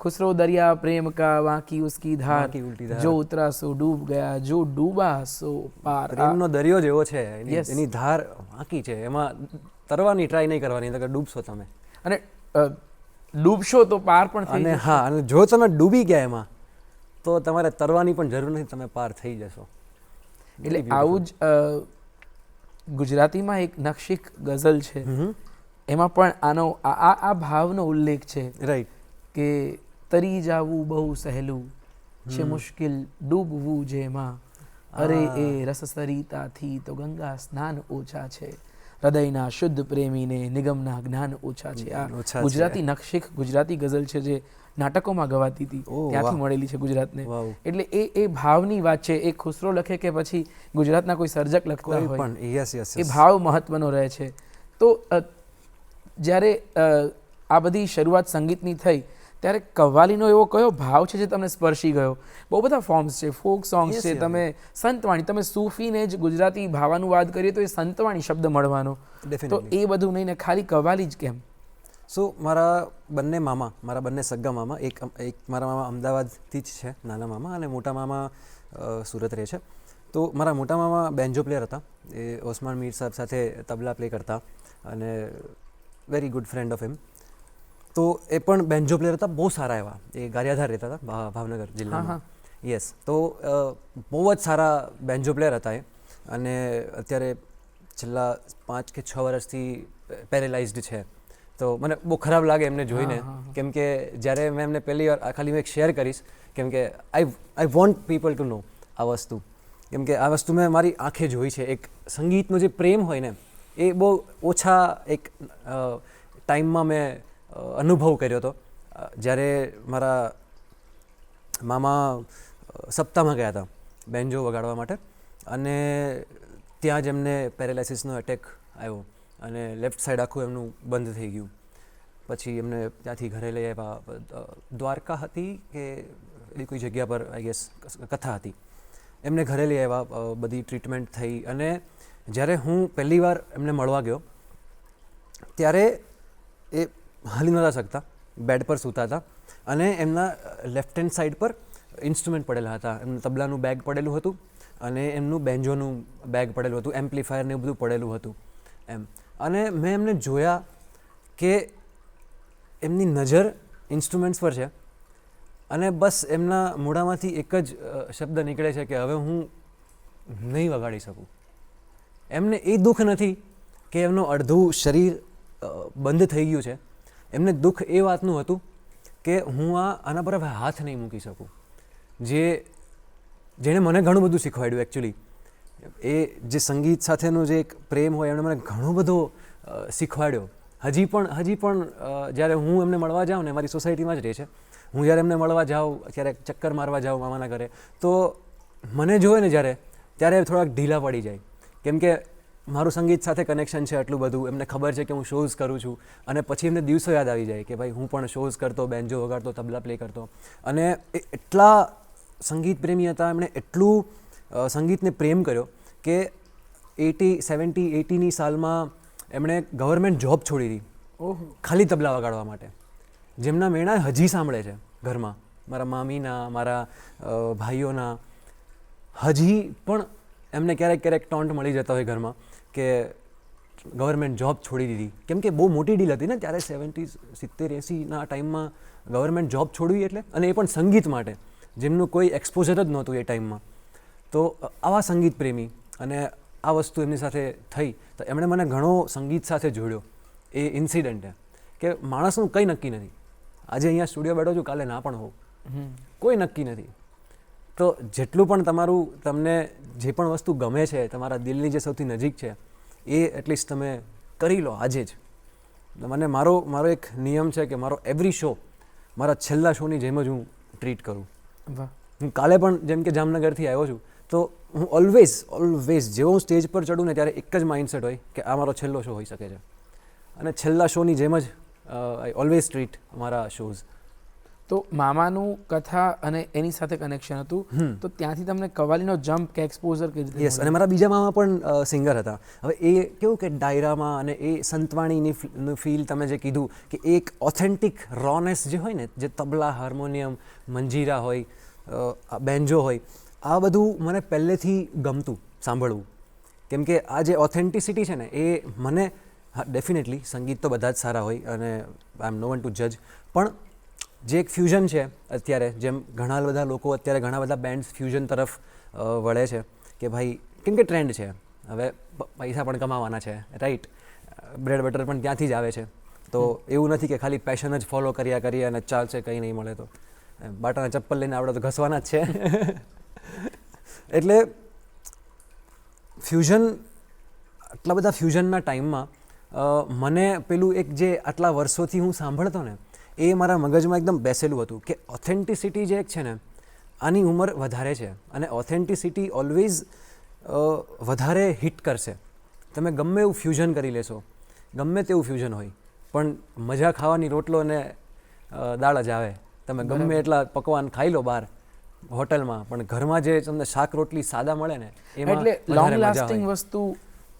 ખુસરો દરિયા પ્રેમ કા વાંકી ઉસકી ધાર, વાંકી ઉલટી ધાર. જો ઉતરા સો ડૂબ ગયા, જો ડૂબા સો પાર. પ્રેમનો દરિયો જેવો છે, Yes. એની ધાર વાંકી છે, એમાં તરવાની ટ્રાય નહીં કરવાની, નકર ડૂબશો તમે. અને ડૂબશો તો પાર પણ થઈ અને જશો. હા, અને જો તમે ડૂબી ગયા એમાં, તો તમારે તરવાની પણ જરૂર નથી, તમે પાર થઈ જશો. એટલે આવું જ ગુજરાતીમાં એક નકશીક ગઝલ છે, એમાં પણ આનો આ ભાવનો ઉલ્લેખ છે રાઈટ કે તરી જાવું બહુ સહેલું છે, મુશ્કેલ ડૂબવું જેમાં, અરે એ રસ સરિતાથી તો ગંગા સ્નાન ઓછા છે, હૃદયના શુદ્ધ પ્રેમીને નિગમના જ્ઞાન ઓછા છે. આ ઓછા છે. ગુજરાતી નકશીક ગુજરાતી ગઝલ છે જે નાટકોમાં ગવાતી હતી, ઓહ, ત્યાંથી વાહ. મળેલી છે ગુજરાતને. વાવ. એટલે એ ભાવની વાત છે. એ ખુસરો લખે કે પછી ગુજરાતના કોઈ સર્જક લખતા કોઈ હોય, પણ યસ યસ એ ભાવ મહત્વનો રહે છે. તો જ્યારે આ બધી શરૂઆત સંગીતની થઈ ત્યારે કવ્વાલીનો એવો કયો ભાવ છે જે તમને સ્પર્શી ગયો? બહુ બધા ફોર્મ્સ છે, ફોક સોંગ્સ Yes, છે, yes. તમે સંતવાણી, તમે સૂફીને જ ગુજરાતી ભાવાનુવાદ કરીએ તો એ સંતવાણી શબ્દ મળવાનો. તો ડેફિનેટલી. એ બધું નહીં ને ખાલી કવ્વાલી જ કેમ? સો મારા બંને મામા, મારા બંને સગ્ગા મામા, એક મારા મામા અમદાવાદથી જ છે, નાના મામા, અને મોટા મામા સુરત રહે છે. તો મારા મોટા મામા બેન્જો પ્લેયર હતા. એ ઓસમાન મીર સાહેબ સાથે તબલા પ્લે કરતા અને very good friend of him. તો એ પણ બેન્જો પ્લેયર હતા, બહુ સારા એવા. એ ગારિયાધાર રહેતા હતા, ભાવનગર જિલ્લામાં. યસ, તો બહુ જ સારા બેન્જો પ્લેયર હતા એ. અને અત્યારે છેલ્લા 5 કે 6 વર્ષથી પેરેલાઇઝડ છે. તો મને બહુ ખરાબ લાગે એમને જોઈને, કેમ કે જ્યારે મેં એમને પહેલી વાર, ખાલી હું એક શેર કરીશ, કેમ કે આઈ વોન્ટ પીપલ ટુ નો આ વસ્તુ, કેમ કે આ વસ્તુ મેં મારી આંખે જોઈ છે. એક સંગીતનો જે પ્રેમ હોય ને, એ બહુ ઓછા એક ટાઈમમાં મેં અનુભવ કર્યો હતો. જ્યારે મારા મામા સપ્તાહમાં ગયા હતા બેન્જો વગાડવા માટે, અને ત્યાં જ એમને પેરેલાઇસિસનો એટેક આવ્યો અને લેફ્ટ સાઈડ આખું એમનું બંધ થઈ ગયું. પછી એમને ત્યાંથી ઘરે લઈ આવ્યા. દ્વારકા હતી કે એવી કોઈ જગ્યા પર આઈ ગેસ કથા હતી. એમને ઘરે લઈ આવ્યા, બધી ટ્રીટમેન્ટ થઈ. અને જ્યારે હું પહેલી વાર એમને મળવા ગયો ત્યારે એ હાલી નહોતા શકતા, બેડ પર સૂતા હતા. અને એમના લેફ્ટ હેન્ડ સાઈડ પર ઇન્સ્ટ્રુમેન્ટ પડેલા હતા. એમનું તબલાનું બેગ પડેલું હતું અને એમનું બેન્જોનું બેગ પડેલું હતું, એમ્પ્લીફાયર ને એવું બધું પડેલું હતું એમ. અને મેં એમને જોયા કે એમની નજર ઇન્સ્ટ્રુમેન્ટ્સ પર છે અને બસ એમના મોઢામાંથી એક જ શબ્દ નીકળે છે કે હવે હું નહીં વગાડી શકું. એમને એ દુઃખ નથી કે એમનું અડધું શરીર બંધ થઈ ગયું છે. એમને દુઃખ એ વાતનું હતું કે હું આના પર હવે હાથ નહીં મૂકી શકું. જેણે મને ઘણું બધું શીખવાડ્યું એકચ્યુઅલી. એ જે સંગીત સાથેનો જે એક પ્રેમ હોય એમણે મને ઘણો બધો શીખવાડ્યો. હજી પણ જ્યારે હું એમને મળવા જાઉં ને, મારી સોસાયટીમાં જ રહે છે, હું જ્યારે એમને મળવા જાઉં, ક્યારેક ચક્કર મારવા જાઉં મામાના ઘરે, તો મને જોવે ને ત્યારે થોડાક ઢીલા પડી જાય. કેમ કે મારું સંગીત સાથે કનેક્શન છે એટલું બધું, એમને ખબર છે કે હું શોઝ કરું છું. અને પછી એમને દિવસો યાદ આવી જાય કે ભાઈ હું પણ શોઝ કરતો, બેન્જો વગાડતો, તબલા પ્લે કરતો. અને એ એટલા સંગીત પ્રેમી હતા, એમણે એટલું સંગીતને પ્રેમ કર્યો કે 80ની સાલમાં એમણે ગવર્મેન્ટ જોબ છોડી દીધી ખાલી તબલા વગાડવા માટે. જેમના મેળા હજી સાંભળે છે ઘરમાં, મારા મામીના, મારા ભાઈઓના. હજી પણ એમને ક્યારેક ટોન્ટ મળી જતા હોય ઘરમાં કે ગવર્મેન્ટ જોબ છોડી દીધી. કેમ કે બહુ મોટી ડીલ હતી ને ત્યારે, 70-80ના ટાઈમમાં ગવર્મેન્ટ જોબ છોડવી એટલે, અને એ પણ સંગીત માટે, જેમનું કોઈ એક્સપોઝર જ નહોતું એ ટાઈમમાં. તો આવા સંગીત પ્રેમી, અને આ વસ્તુ એમની સાથે થઈ તો એમણે મને ઘણો સંગીત સાથે જોડ્યો. એ ઇન્સિડન્ટે કે માણસનું કંઈ નક્કી નથી. આજે અહીંયા સ્ટુડિયો બેઠો છું, કાલે ના પણ હોઉં, કોઈ નક્કી નથી. તો જેટલું પણ તમને જે પણ વસ્તુ ગમે છે, તમારા દિલની જે સૌથી નજીક છે, એ એટલીસ્ટ તમે કરી લો આજે જ. મને મારો એક નિયમ છે કે મારો એવરી શો મારા છેલ્લા શોની જેમ જ હું ટ્રીટ કરું. હું કાલે પણ જેમ કે જામનગરથી આવ્યો છું, તો હું ઓલવેઝ જેવો હું સ્ટેજ પર ચડું ને ત્યારે એક જ માઇન્ડસેટ હોય કે આ મારો છેલ્લો શો હોઈ શકે છે. અને છેલ્લા શોની જેમ જ આઈ ઓલવેઝ ટ્રીટ મારા શોઝ. તો મામાનું કથા અને એની સાથે કનેક્શન હતું, તો ત્યાંથી તમને કવાલીનો જમ્પ કે એક્સપોઝર કેવી રીતે? યસ, અને મારા બીજા મામા પણ સિંગર હતા. હવે એ કેવું કે ડાયરામાં અને એ સંતવાણીની ફીલ તમે જે કીધું કે એક ઓથેન્ટિક રોનેસ જે હોય ને, જે તબલા, હાર્મોનિયમ, મંજીરા હોય, બેન્જો હોય, આ બધું મને પહેલેથી ગમતું સાંભળવું. કેમ કે આ જે ઓથેન્ટિસિટી છે ને, એ મને ડેફિનેટલી સંગીત તો બધા જ સારા હોય અને આઈ એમ નો વન ટુ જજ, પણ જે એક ફ્યુઝન છે અત્યારે, જેમ ઘણા બધા લોકો અત્યારે ઘણા બધા બેન્ડ્સ ફ્યુઝન તરફ વળે છે કે ભાઈ, કેમ કે ટ્રેન્ડ છે, હવે પૈસા પણ કમાવાના છે, રાઈટ, બ્રેડ બટર પણ ત્યાંથી જ આવે છે. તો એવું નથી કે ખાલી પેશન જ ફોલો કર્યા કરીએ અને ચાલશે, કંઈ નહીં મળે તો બાટાના ચપ્પલ લઈને આપણે તો ઘસવાના જ છે. એટલે ફ્યુઝન, આટલા બધા ફ્યુઝનના ટાઈમમાં મને પેલું એક જે આટલા વર્ષોથી હું સાંભળતો ને, એ મારા મગજમાં એકદમ બેસેલું હતું કે ઓથેન્ટિસિટી જે એક છે ને, આની ઉંમર વધારે છે અને ઓથેન્ટિસિટી ઓલવેઝ વધારે હિટ કરશે. તમે ગમે એવું ફ્યુઝન કરી લેશો, ગમે તેવું ફ્યુઝન હોય, પણ મજા ખાવાની રોટલો ને દાળ જ આવે. તમે ગમે એટલા પકવાન ખાઈ લો બહાર હોટલમાં, પણ ઘરમાં જે તમને શાક રોટલી સાદા મળે ને, એમાં એટલે લોંગ લાસ્ટિંગ વસ્તુ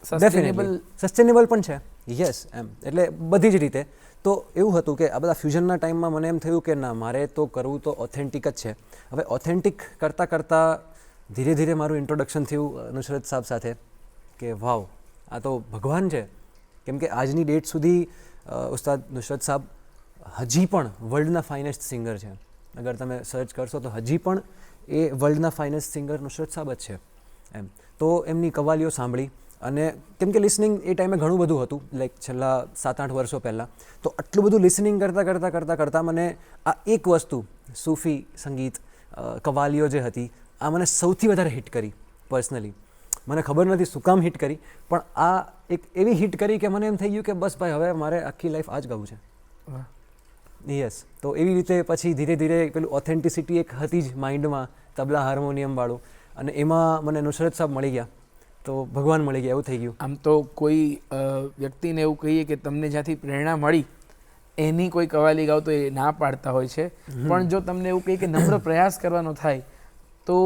સસ્ટેનેબલ પણ છે. યસ, એમ એટલે બધી જ રીતે. તો એવું હતું કે આ બધા ફ્યુઝનના ટાઈમમાં મને એમ થયું કે ના, મારે તો કરવું તો ઓથેન્ટિક જ છે. હવે ઓથેન્ટિક કરતાં ધીરે ધીરે મારું ઇન્ટ્રોડક્શન થયું નુસરત સાહેબ સાથે કે વાવ, આ તો ભગવાન છે. કેમ કે આજની ડેટ સુધી ઉસ્તાદ નુસરત સાહેબ હજી પણ વર્લ્ડના ફાઇનેસ્ટ સિંગર છે. અગર તમે સર્ચ કરશો તો હજી પણ એ વર્લ્ડના ફાઇનેસ્ટ સિંગર નુસરત સાહેબ જ છે એમ. તો એમની કવાલીઓ સાંભળી અને કેમ કે લિસનિંગ એ ટાઈમે ઘણું બધું હતું, લાઈક છેલ્લા 7-8 વર્ષો પહેલાં. તો આટલું બધું લિસનિંગ કરતાં મને આ એક વસ્તુ સૂફી સંગીત કવાલીઓ જે હતી આ મને સૌથી વધારે હિટ કરી પર્સનલી. મને ખબર નથી શું કામ હિટ કરી, પણ આ એક એવી હિટ કરી કે મને એમ થઈ ગયું કે બસ ભાઈ હવે મારે આખી લાઈફ આ જ ગાવું છે. યસ. તો એવી રીતે પછી ધીરે ધીરે પેલું ઓથેન્ટિસિટી એક હતી જ માઇન્ડમાં, તબલા હાર્મોનિયમવાળું, અને એમાં મને નુસરત સાહેબ મળી ગયા તો ભગવાન મળી ગયા એવું થઈ ગયું. આમ તો કોઈ વ્યક્તિને એવું કહીએ કે તમને જ્યાંથી પ્રેરણા મળી એની કોઈ કવાલી ગાવ તો એ ના પાડતા હોય છે, પણ જો તમને એવું કહીએ કે નમ્ર પ્રયાસ કરવાનો થાય તો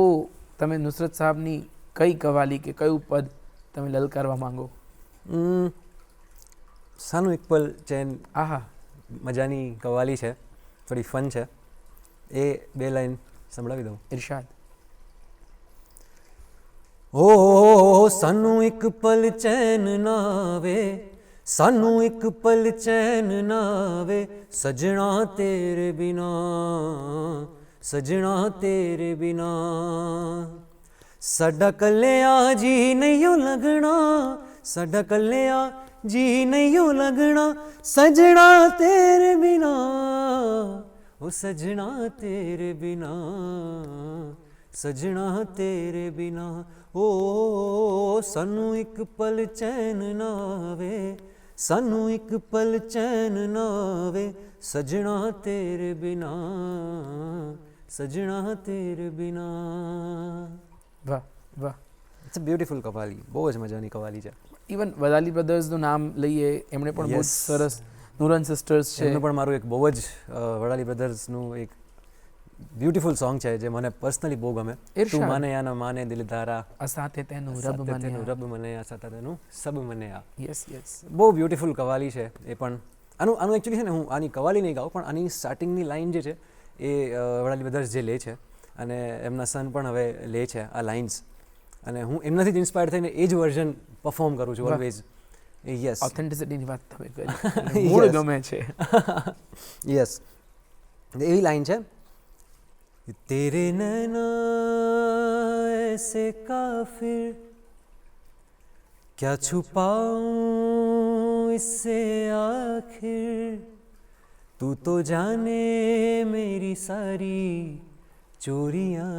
તમે નુસરત સાહેબની કઈ કવાલી કે કયું પદ તમે લલકારવા માંગો? સાનું ઇકબલ ચેન આહા, મજાની કવાલી છે, થોડી ફન છે, એ 2 લાઈન સંભળાવી દઉં. ઇરશાદ. ઓ ਸਾਨੂੰ ਇੱਕ ਪਲ ਚੈਨ ਨਾ ਵੇ, ਸਾਨੂੰ ਇੱਕ ਪਲ ਚੈਨ ਨਾ ਵੇ, ਸਜਣਾ ਤੇਰੇ ਬਿਨਾ, ਸਜਣਾ ਤੇਰੇ ਬਿਨਾ, ਸਾਡਾ ਕੱਲਿਆਂ ਜੀ ਨਹੀਂ ਓ ਲੱਗਣਾ, ਸਾਡਾ ਕੱਲਿਆਂ ਜੀ ਨਹੀਂ ਓ ਲੱਗਣਾ, ਸਜਣਾ ਤੇਰੇ ਬਿਨਾ, ਉਹ ਸਜਣਾ ਤੇਰੇ ਬਿਨਾ, ਸਜਣਾ ਤੇਰੇ ਬਿਨਾ, ਓ ਸਾਨੂੰ ਇੱਕ ਪਲ ਚੈਨ ਨਾ ਵੇ, ਸਾਨੂੰ ਇੱਕ ਪਲ ਚੈਨ ਨਾ ਵੇ, ਸਜਣਾ ਤੇਰੇ ਬਿਨਾ, સજણા તેરે બિના. વાહ વાહ, ઇટ્સ અ બ્યુટીફુલ કવાલી, બહુ જ મજાની કવાલી છે. ઇવન વદાલી બ્રધર્સનું નામ લઈએ, એમણે પણ બહુ જ સરસ, નુરન સિસ્ટર્સ છે, એમનું પણ મારું એક બહુ જ વડાલી બ્રધર્સનું એક બ્યુટીફુલ સોંગ છે જે મને પર્સનલી બહુ ગમે. તું માને યા ના માને દિલધારા, અસાથે તેનું રબ મને, રબ મને અસાથે તેનું સબ મને આ. યસ યસ, બહુ બ્યુટીફુલ કવાલી છે એ પણ. આનું એકચ્યુઅલી છે ને, હું આની કવાલી નહીં ગાઉં, પણ આની સ્ટાર્ટિંગની લાઇન જે છે એ વડાલી બ્રધર્સ જે લે છે, અને એમના સન પણ હવે લે છે આ લાઇન્સ, અને હું એમનાથી જ ઇન્સ્પાયર થઈને એ જ વર્ઝન પરફોર્મ કરું છું ઓલવેઝ. યસ, ઓથેન્ટિસિટીની વાત તમે કરી, મૂળ ગમે છે. યસ, એવી લાઇન છે, તેરે નૈના એસે કાફિર, ક્યા છુપાઉં ઇસસે આખિર, તું તો જાને મેરી સારી ચોરિયાં,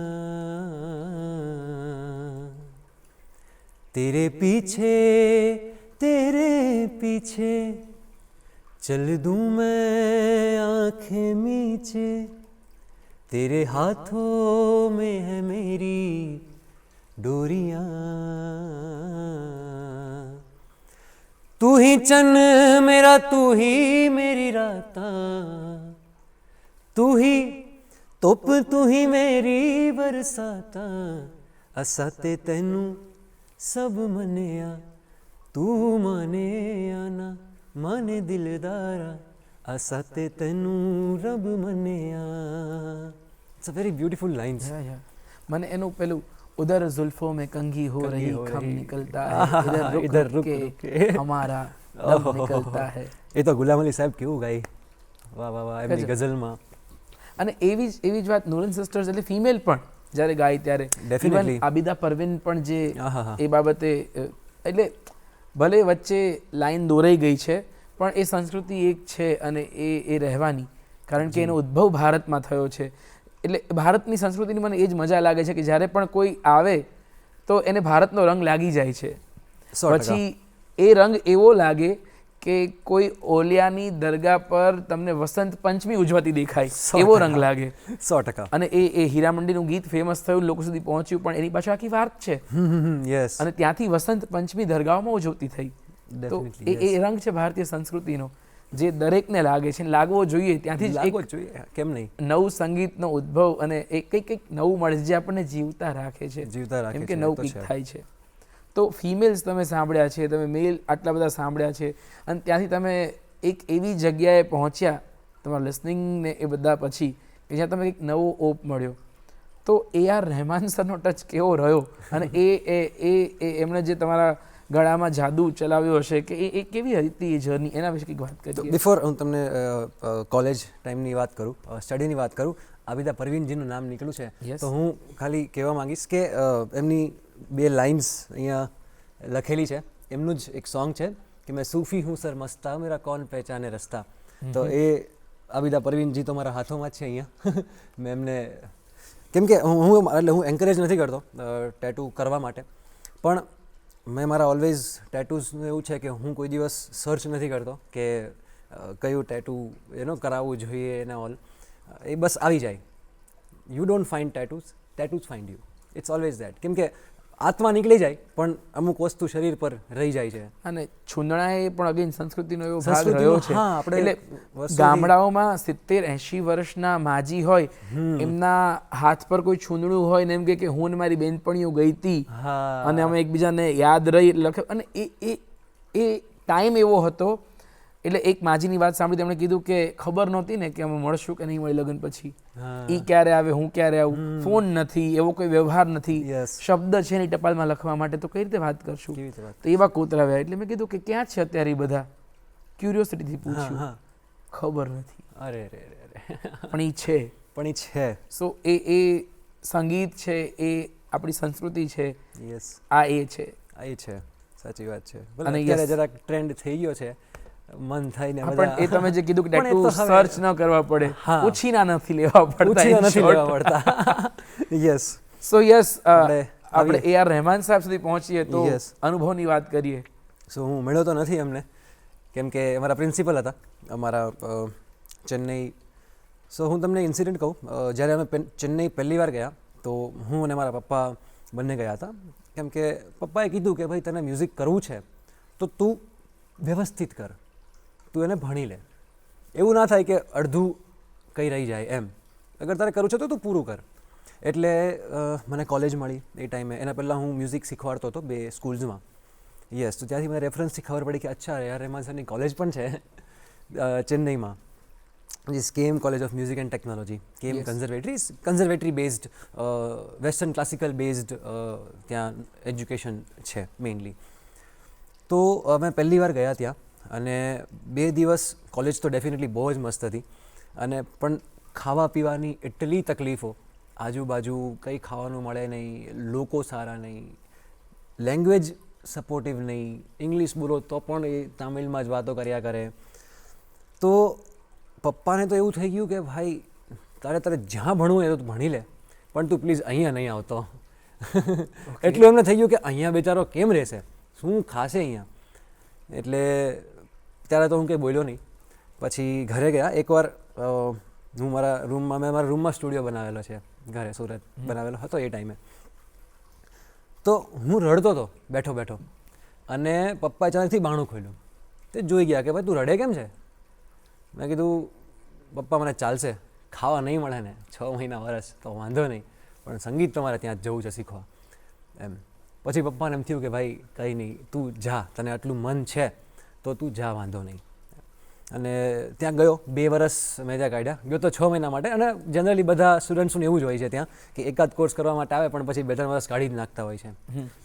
तेरे पीछे चल दूँ मैं आँखें मीचे, तेरे हाथों में है मेरी डोरियाँ, तू ही चन मेरा, तू ही मेरी रातां, तू ही धुप, तू ही मेरी बरसातां, असाते तैनू सब मनेया, तू माने आना माने दिलदारा, असाते तैनू रब मनेया. It's a very beautiful lines. મને એનું પેલું ઉધર जुल्फों में कंघी हो रही खम निकलता है, इधर रुक के हमारा दम निकलता है. એ તો ગુલામ અલી સાહેબ કેવું ગાય, વાહ વાહ વાહ, એમની ગઝલમાં. અને એવી જ વાત નુરન સિસ્ટર્સ એટલે ફિમેલ પણ જ્યારે ગાય ત્યારે ડેફિનેટલી આબિદા પરવીન પણ જે એ બાબતે, એટલે ભલે વચ્ચે લાઈન દોરાઈ ગઈ છે પણ એ સંસ્કૃતિ એક છે અને એ રહેવાની, કારણ કે એનો ઉદ્ભવ ભારતમાં થયો છે. એટલે ભારતની સંસ્કૃતિની મને એ જ મજા લાગે છે કે જ્યારે પણ કોઈ આવે તો એને ભારતનો રંગ લાગી જાય છે. પછી એ રંગ એવો લાગે કે કોઈ ઓલિયાની દરગાહ પર તમને વસંત પંચમી ઉજવાતી દેખાય એવો રંગ લાગે. 100%. અને એ હીરામંડીનું ગીત ફેમસ થયું, લોકો સુધી પહોંચ્યું, પણ એની પાછળ આખી વાત છે. યસ, અને ત્યાંથી વસંત પંચમી દરગાહમાં ઉજવતી થઈ. તો એ રંગ છે ભારતીય સંસ્કૃતિનો, જે દરેકને લાગે છે, લાગવો જોઈએ. ત્યાંથી જ જોઈએ, કેમ નહીં, નવું સંગીતનો ઉદ્ભવ અને કંઈક નવું મળે જે આપણને જીવતા રાખે છે, કેમ કે નવું કંઈક થાય છે. તો ફિમેલ્સ તમે સાંભળ્યા છે, તમે મેલ આટલા બધા સાંભળ્યા છે, અને ત્યાંથી તમે એક એવી જગ્યાએ પહોંચ્યા તમારા લિસનિંગને એ બધા પછી કે જ્યાં તમે એક નવો ઓપ મળ્યો. તો એ આર રહેમાન સરનો ટચ કેવો રહ્યો, અને એમણે જે તમારા ગળામાં જાદુ ચલાવ્યો હશે કે એ કેવી હતી એ જર્ની, એના વિશે કંઈક વાત તો કરીએ. બિફોર હું તમને કોલેજ ટાઈમની વાત કરું, સ્ટડીની વાત કરું, આબિદા પરવીનજીનું નામ નીકળ્યું છે, Yes. તો હું ખાલી કહેવા માંગીશ કે એમની 2 લાઇન્સ અહીંયા લખેલી છે. એમનું જ એક સોંગ છે કે મેં સૂફી હું સર મસ્તા મેરા કોન પહેચાને રસ્તા. તો એ આબિદા પરવીનજી તો મારા હાથોમાં જ છે અહીંયા. મેં એમને કેમ કે હું એન્કરેજ નથી કરતો ટેટુ કરવા માટે, પણ મેં મારા ઓલવેઝ ટેટૂઝનું એવું છે કે હું કોઈ દિવસ સર્ચ નથી કરતો કે કયું ટેટુ કરાવવું જોઈએ એના ઓલ. એ બસ આવી જાય. You don't find tattoos find you. It's always that. કેમ કે આત્મા નીકળી જાય પણ અમુક વસ્તુ શરીર પર રહી જાય છે. અને છુંદણાએ પણ અગેન સંસ્કૃતિનો એવો ભાગ સંસ્કૃતિનો, રહ્યો છે. હા, આપણે એટલે વર્ષોથી- ગામડાઓમાં 70-80 વર્ષના માજી હોય, એમના હાથ પર કોઈ છુંદણું હોય ને એમ કે હું ને મારી બેનપણીઓ ગઈ હતી હા, અને અમે એકબીજાને યાદ રહી લખે. અને એ ટાઈમ એવો હતો. એટલે એક માજીની વાત સાંભળી, તેમણે કીધું કે ખબર નહોતી ને કે અમે મળશું કે નહીં મળી લગ્ન પછી. હા. ઈ ક્યારે આવે, હું ક્યારે આવું, ફોન નથી, એવો કોઈ વ્યવહાર નથી, Yes. શબ્દ છે નહીં ટપાલમાં લખવા માટે, તો કઈ રીતે વાત કરશું? કેવી રીતે વાત? તો એવા કોતરાવ્યા. એટલે મેં કીધું કે ક્યાં છે અત્યારે એ બધા, ક્યુરિયોસિટીથી હા, પૂછ્યું. હા. ખબર નથી, અરે રે રે રે. પણ એ છે. પણ એ છે. સો એ સંગીત છે, એ આપણી સંસ્કૃતિ છે, યસ, આ એ છે. એ છે. સાચી વાત છે. અને અત્યારે yes. જરાક ટ્રેન્ડ થઈ ગયો છે, મન થઈને હા, પણ એ તમે જે કીધું કે પણ એ ટેટુ તો હવે- સર્ચ ન કરવા પડે, હા. ઉછીના નથી લેવા પડતા. પૂછીને નથી લેવા પડતા. યસ. સો યસ, આપણે આપણે એ આર રહેમાન સાહેબ સુધી પહોંચીએ તો Yes. અનુભવની વાત કરીએ. સો હું મળ્યો તો નથી એમને, કેમ કે અમારા પ્રિન્સિપલ હતા અમારા ચેન્નઈ. સો હું તમને ઇન્સિડન્ટ કહું. જ્યારે અમે ચેન્નઈ પહેલી વાર ગયા તો હું અને મારા પપ્પા બંને ગયા હતા. કેમ કે પપ્પાએ કીધું કે ભાઈ તને મ્યુઝિક કરવું છે તો તું વ્યવસ્થિત કર, તું એને ભણી લે. એવું ના થાય કે અડધું કંઈ રહી જાય એમ. અગર તારે કરવું છે તો તું પૂરું કર. એટલે મને કોલેજ મળી એ ટાઈમે. એના પહેલાં હું મ્યુઝિક શીખવાડતો હતો 2 સ્કૂલ્સમાં. યસ, તો ત્યાંથી મને રેફરન્સથી ખબર પડી કે અચ્છા યાર, રહેમાન સરની કોલેજ પણ છે ચેન્નઈમાં, જે KM college of music and technology. KM Yes. Conservatory based, western classical based ત્યાં એજ્યુકેશન છે મેઇનલી. તો અમે પહેલી વાર ગયા ત્યાં અને 2 દિવસ કોલેજ તો ડેફિનેટલી બહુ જ મસ્ત હતી. અને પણ ખાવા પીવાની એટલી તકલીફો, આજુબાજુ કંઈ ખાવાનું મળે નહીં, લોકો સારા નહીં, લેંગ્વેજ સપોર્ટિવ નહીં, ઇંગ્લિશ બોલો તો પણ એ તામિલમાં જ વાતો કર્યા કરે. તો પપ્પાને તો એવું થઈ ગયું કે ભાઈ તારે જ્યાં ભણવું હોય તો ભણી લે, પણ તું પ્લીઝ અહીંયા નહીં આવતો. એટલું એમને થઈ ગયું કે અહીંયા બેચારો કેમ રહેશે, શું ખાશે અહીંયા. એટલે ત્યારે તો હું કંઈ બોલ્યો નહીં. પછી ઘરે ગયા. એકવાર મેં મારા રૂમમાં સ્ટુડિયો બનાવેલો છે ઘરે, સુરત બનાવેલો હતો એ ટાઈમે. તો હું રડતો હતો બેઠો બેઠો, અને પપ્પાએ અચાનકથી બાણું ખોલ્યું. તે જોઈ ગયા કે ભાઈ તું રડે કેમ છે. મેં કીધું પપ્પા મને ચાલશે, ખાવા નહીં મળે ને 6 મહિના વર્ષ તો વાંધો નહીં, પણ સંગીત તમારે ત્યાં જ જવું છે શીખવા એમ. પછી પપ્પાને એમ થયું કે ભાઈ કંઈ નહીં, તું જા, તને આટલું મન છે તો તું જા, વાંધો નહીં. અને ત્યાં ગયો. 2 વર્ષ મેં ત્યાં કાઢ્યા. ગયો તો 6 મહિના માટે. અને જનરલી બધા સ્ટુડન્ટ્સનું એવું જ હોય છે ત્યાં કે એકાદ કોર્સ કરવા માટે આવે પણ પછી 2-3 વર્ષ કાઢી જ નાખતા હોય છે,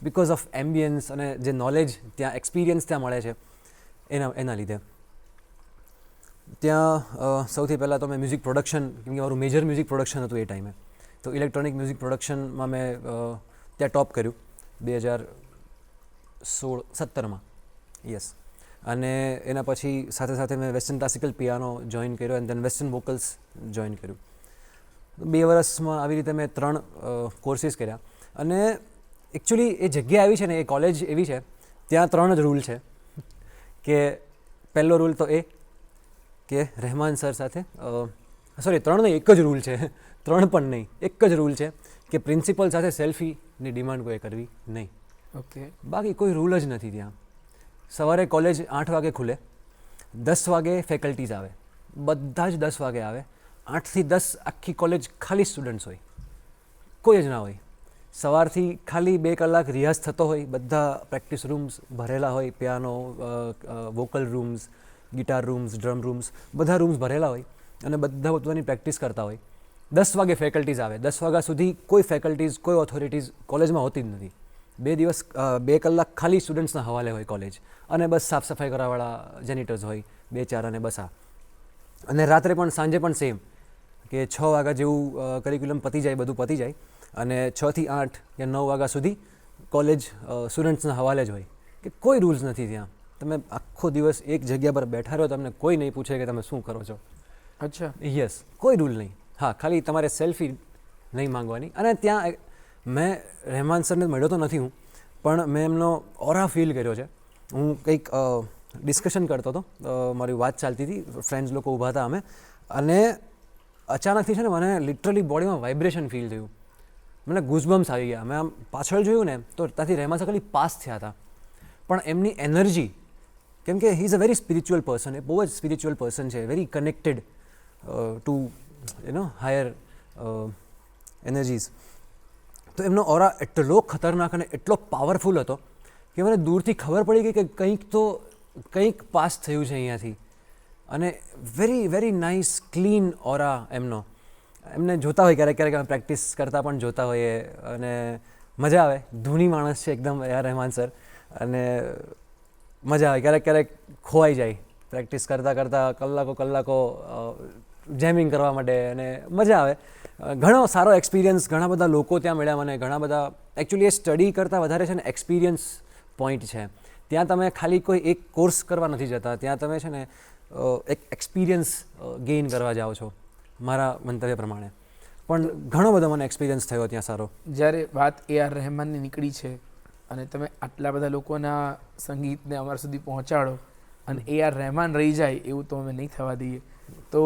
બિકોઝ ઓફ એમ્બિયન્સ અને જે નોલેજ ત્યાં, એક્સપિરિયન્સ ત્યાં મળે છે એના લીધે. ત્યાં સૌથી પહેલાં તો મેં મ્યુઝિક પ્રોડક્શન, કેમ કે મારું મેજર મ્યુઝિક પ્રોડક્શન હતું એ ટાઈમે, તો ઇલેક્ટ્રોનિક મ્યુઝિક પ્રોડક્શનમાં મેં ત્યાં ટોપ કર્યું 2016-17માં. યસ. અને એના પછી સાથે સાથે મેં વેસ્ટર્ન ક્લાસિકલ પિયાનો જોઈન કર્યો અને દેન વેસ્ટર્ન વોકલ્સ જોઈન કર્યું. 2 વર્ષમાં આવી રીતે મેં 3 કોર્સીસ કર્યા. અને એકચ્યુઅલી એ જગ્યા એવી છે ને, એ કોલેજ એવી છે, ત્યાં 3 જ રૂલ છે. કે પહેલો રૂલ તો એ કે રહેમાન સર સાથે, સોરી 3 નહીં, એક જ રૂલ છે, 3 પણ નહીં, એક જ રૂલ છે કે પ્રિન્સિપલ સાથે સેલ્ફીની ડિમાન્ડ કોઈ કરવી નહીં. ઓકે. બાકી કોઈ રૂલ જ નથી ત્યાં. સવારે કોલેજ 8 વાગે ખુલે, 10 વાગે ફેકલ્ટીઝ આવે, બધા જ 10 વાગે આવે. 8 થી 10 આખી કોલેજ ખાલી સ્ટુડન્ટ્સ હોય, કોઈ જ ના હોય. સવારથી ખાલી 2 કલાક રિયાઝ થતો હોય, બધા પ્રેક્ટિસ રૂમ્સ ભરેલા હોય, piano, vocal rooms, guitar rooms, drum rooms, બધા રૂમ્સ ભરેલા હોય અને બધા પોતાની પ્રેક્ટિસ કરતા હોય. 10 વાગે ફેકલ્ટીઝ આવે. 10 વાગ્યા સુધી કોઈ ફેકલ્ટીઝ, કોઈ ઓથોરિટીઝ કોલેજમાં હોતી જ નથી. 2 કલાક ખાલી સ્ટુડન્ટ્સના હવાલે હોય કોલેજ, અને બસ સાફ સફાઈ કરવાવાળા જેનિટર્સ હોય 2-4, અને બસ આ. અને રાત્રે પણ સાંજે પણ સેમ, કે 6 વાગ્યા જેવું કરિક્યુલમ પતી જાય, બધું પતી જાય, અને 6 થી 8 કે 9 વાગ્યા સુધી કોલેજ સ્ટુડન્ટ્સના હવાલે જ હોય, કે કોઈ રૂલ્સ નથી ત્યાં. તમે આખો દિવસ એક જગ્યા પર બેઠા રહો, તમને કોઈ નહીં પૂછે કે તમે શું કરો છો. અચ્છા. યસ, કોઈ રૂલ નહીં. હા, ખાલી તમારે સેલ્ફી નહીં માંગવાની. અને ત્યાં મેં રહેમાન સરને મળ્યો તો નથી હું, પણ મેં એમનો ઓરા ફીલ કર્યો છે. હું કંઈક ડિસ્કશન કરતો હતો, મારી વાત ચાલતી હતી, ફ્રેન્ડ્સ લોકો ઊભા હતા અમે, અને અચાનકથી છે ને મને લિટરલી બોડીમાં વાઇબ્રેશન ફીલ થયું. મને ગુઝબમ્સ આવી ગયા. મેં આમ પાછળ જોયું ને તો ત્યાંથી રહેમાન સર ખાલી પાસ થયા હતા, પણ એમની એનર્જી, કેમ કે he is a very spiritual person, એ બહુ જ સ્પિરિચ્યુઅલ પર્સન છે, very connected to higher energies. તો એમનો ઓરા એટલો ખતરનાક અને એટલો પાવરફુલ હતો કે મને દૂરથી ખબર પડી ગઈ કે કંઈક પાસ થયું છે અહીંયાથી. અને વેરી વેરી નાઇસ ક્લીન ઓરા એમનો. એમને જોતા હોય ક્યારેક અમે પ્રેક્ટિસ કરતાં પણ જોતા હોઈએ, અને મજા આવે. ધૂની માણસ છે એકદમ યાર રહેમાન સર, અને મજા આવે. ક્યારેક ખોવાઈ જાય પ્રેક્ટિસ કરતાં કલાકો જેમિંગ કરવા માટે, અને મજા આવે. ઘણો સારો એક્સપિરિયન્સ, ઘણા બધા લોકો ત્યાં મળ્યા મને, ઘણા બધા. એકચ્યુઅલી એ સ્ટડી કરતાં વધારે છે ને એક્સપિરિયન્સ પોઈન્ટ છે. ત્યાં તમે ખાલી કોઈ એક કોર્સ કરવા નથી જતા, ત્યાં તમે છે ને એક એક્સપિરિયન્સ ગેઇન કરવા જાઓ છો, મારા મંતવ્ય પ્રમાણે. પણ ઘણો બધો મને એક્સપિરિયન્સ થયો ત્યાં સારો. જ્યારે વાત AR રહેમાનની નીકળી છે અને તમે આટલા બધા લોકોના સંગીતને અમારા સુધી પહોંચાડો, અને AR રહેમાન રહી જાય એવું તો અમે નહીં થવા દઈએ. તો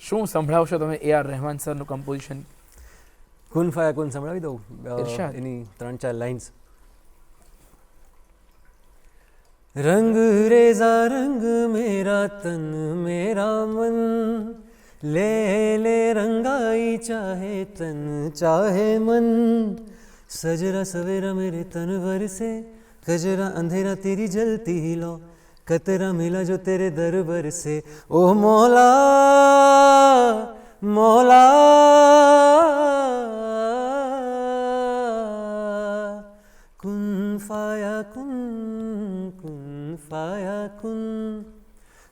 શું સંભળાવશો તમે AR રહેમાન સરનું કમ્પોઝિશન? કુન ફાયા કુન સંભળાવી દઉં, ઇરશાદ. એની 3-4 લાઇન્સ. રંગ રેઝા રંગ મેરા તન મેરા મન, ले ले रंगाई चाहे तन चाहे मन, सजरा सवेरा मेरे तन वर से, कजरा अंधेरा तेरी जलती लो, कतरा मिला जो तेरे दरबर से, ओ मौला मौला कुन फाया कुन कुन फाया कुन,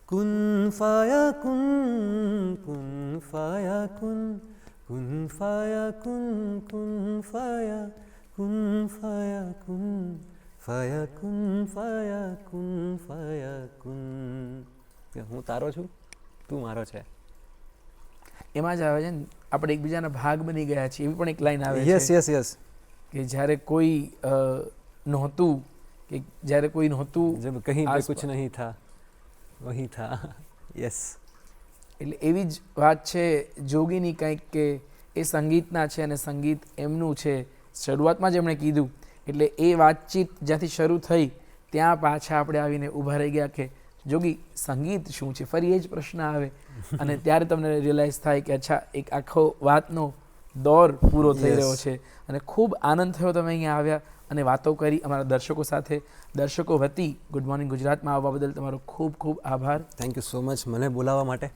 कुन फाया कुन कुन फाया कुन, कुन फाया कुन कुन फाया कुन फाया कुन फाया कुन फाया कुन फाया कुन. હું તારો છું, તું મારો છે. એમાં જ આવે છે ને આપણે એકબીજાના ભાગ બની ગયા છીએ, એવી પણ એક લાઈન આવે યસ છે યસ યસ. કે જ્યારે કોઈ નહોતું, કે જ્યારે કોઈ નહોતું, જબ કहीं पे આસપાસ. कुछ नहीं था वही था. યસ. એટલે એવી જ વાત છે જોગીની કંઈક, કે એ સંગીતના છે અને સંગીત એમનું છે. શરૂઆતમાં જ એમણે કીધું, એટલે એ વાતચીત જ્યાંથી શરૂ થઈ ત્યાં પાછા આપણે આવીને ઊભા રહી ગયા કે જોગી સંગીત શું છે. ફરી એ જ પ્રશ્ન આવે, અને ત્યારે તમને રિયલાઇઝ થાય કે અચ્છા એક આખો વાતનો દોર પૂરો થઈ Yes. રહ્યો છે. અને ખૂબ આનંદ થયો તમે અહીંયા આવ્યા અને વાતો કરી અમારા દર્શકો સાથે. દર્શકો વતી ગુડ મોર્નિંગ ગુજરાતમાં આવવા બદલ તમારો ખૂબ ખૂબ આભાર. થેન્ક યુ સો મચ મને બોલાવવા માટે.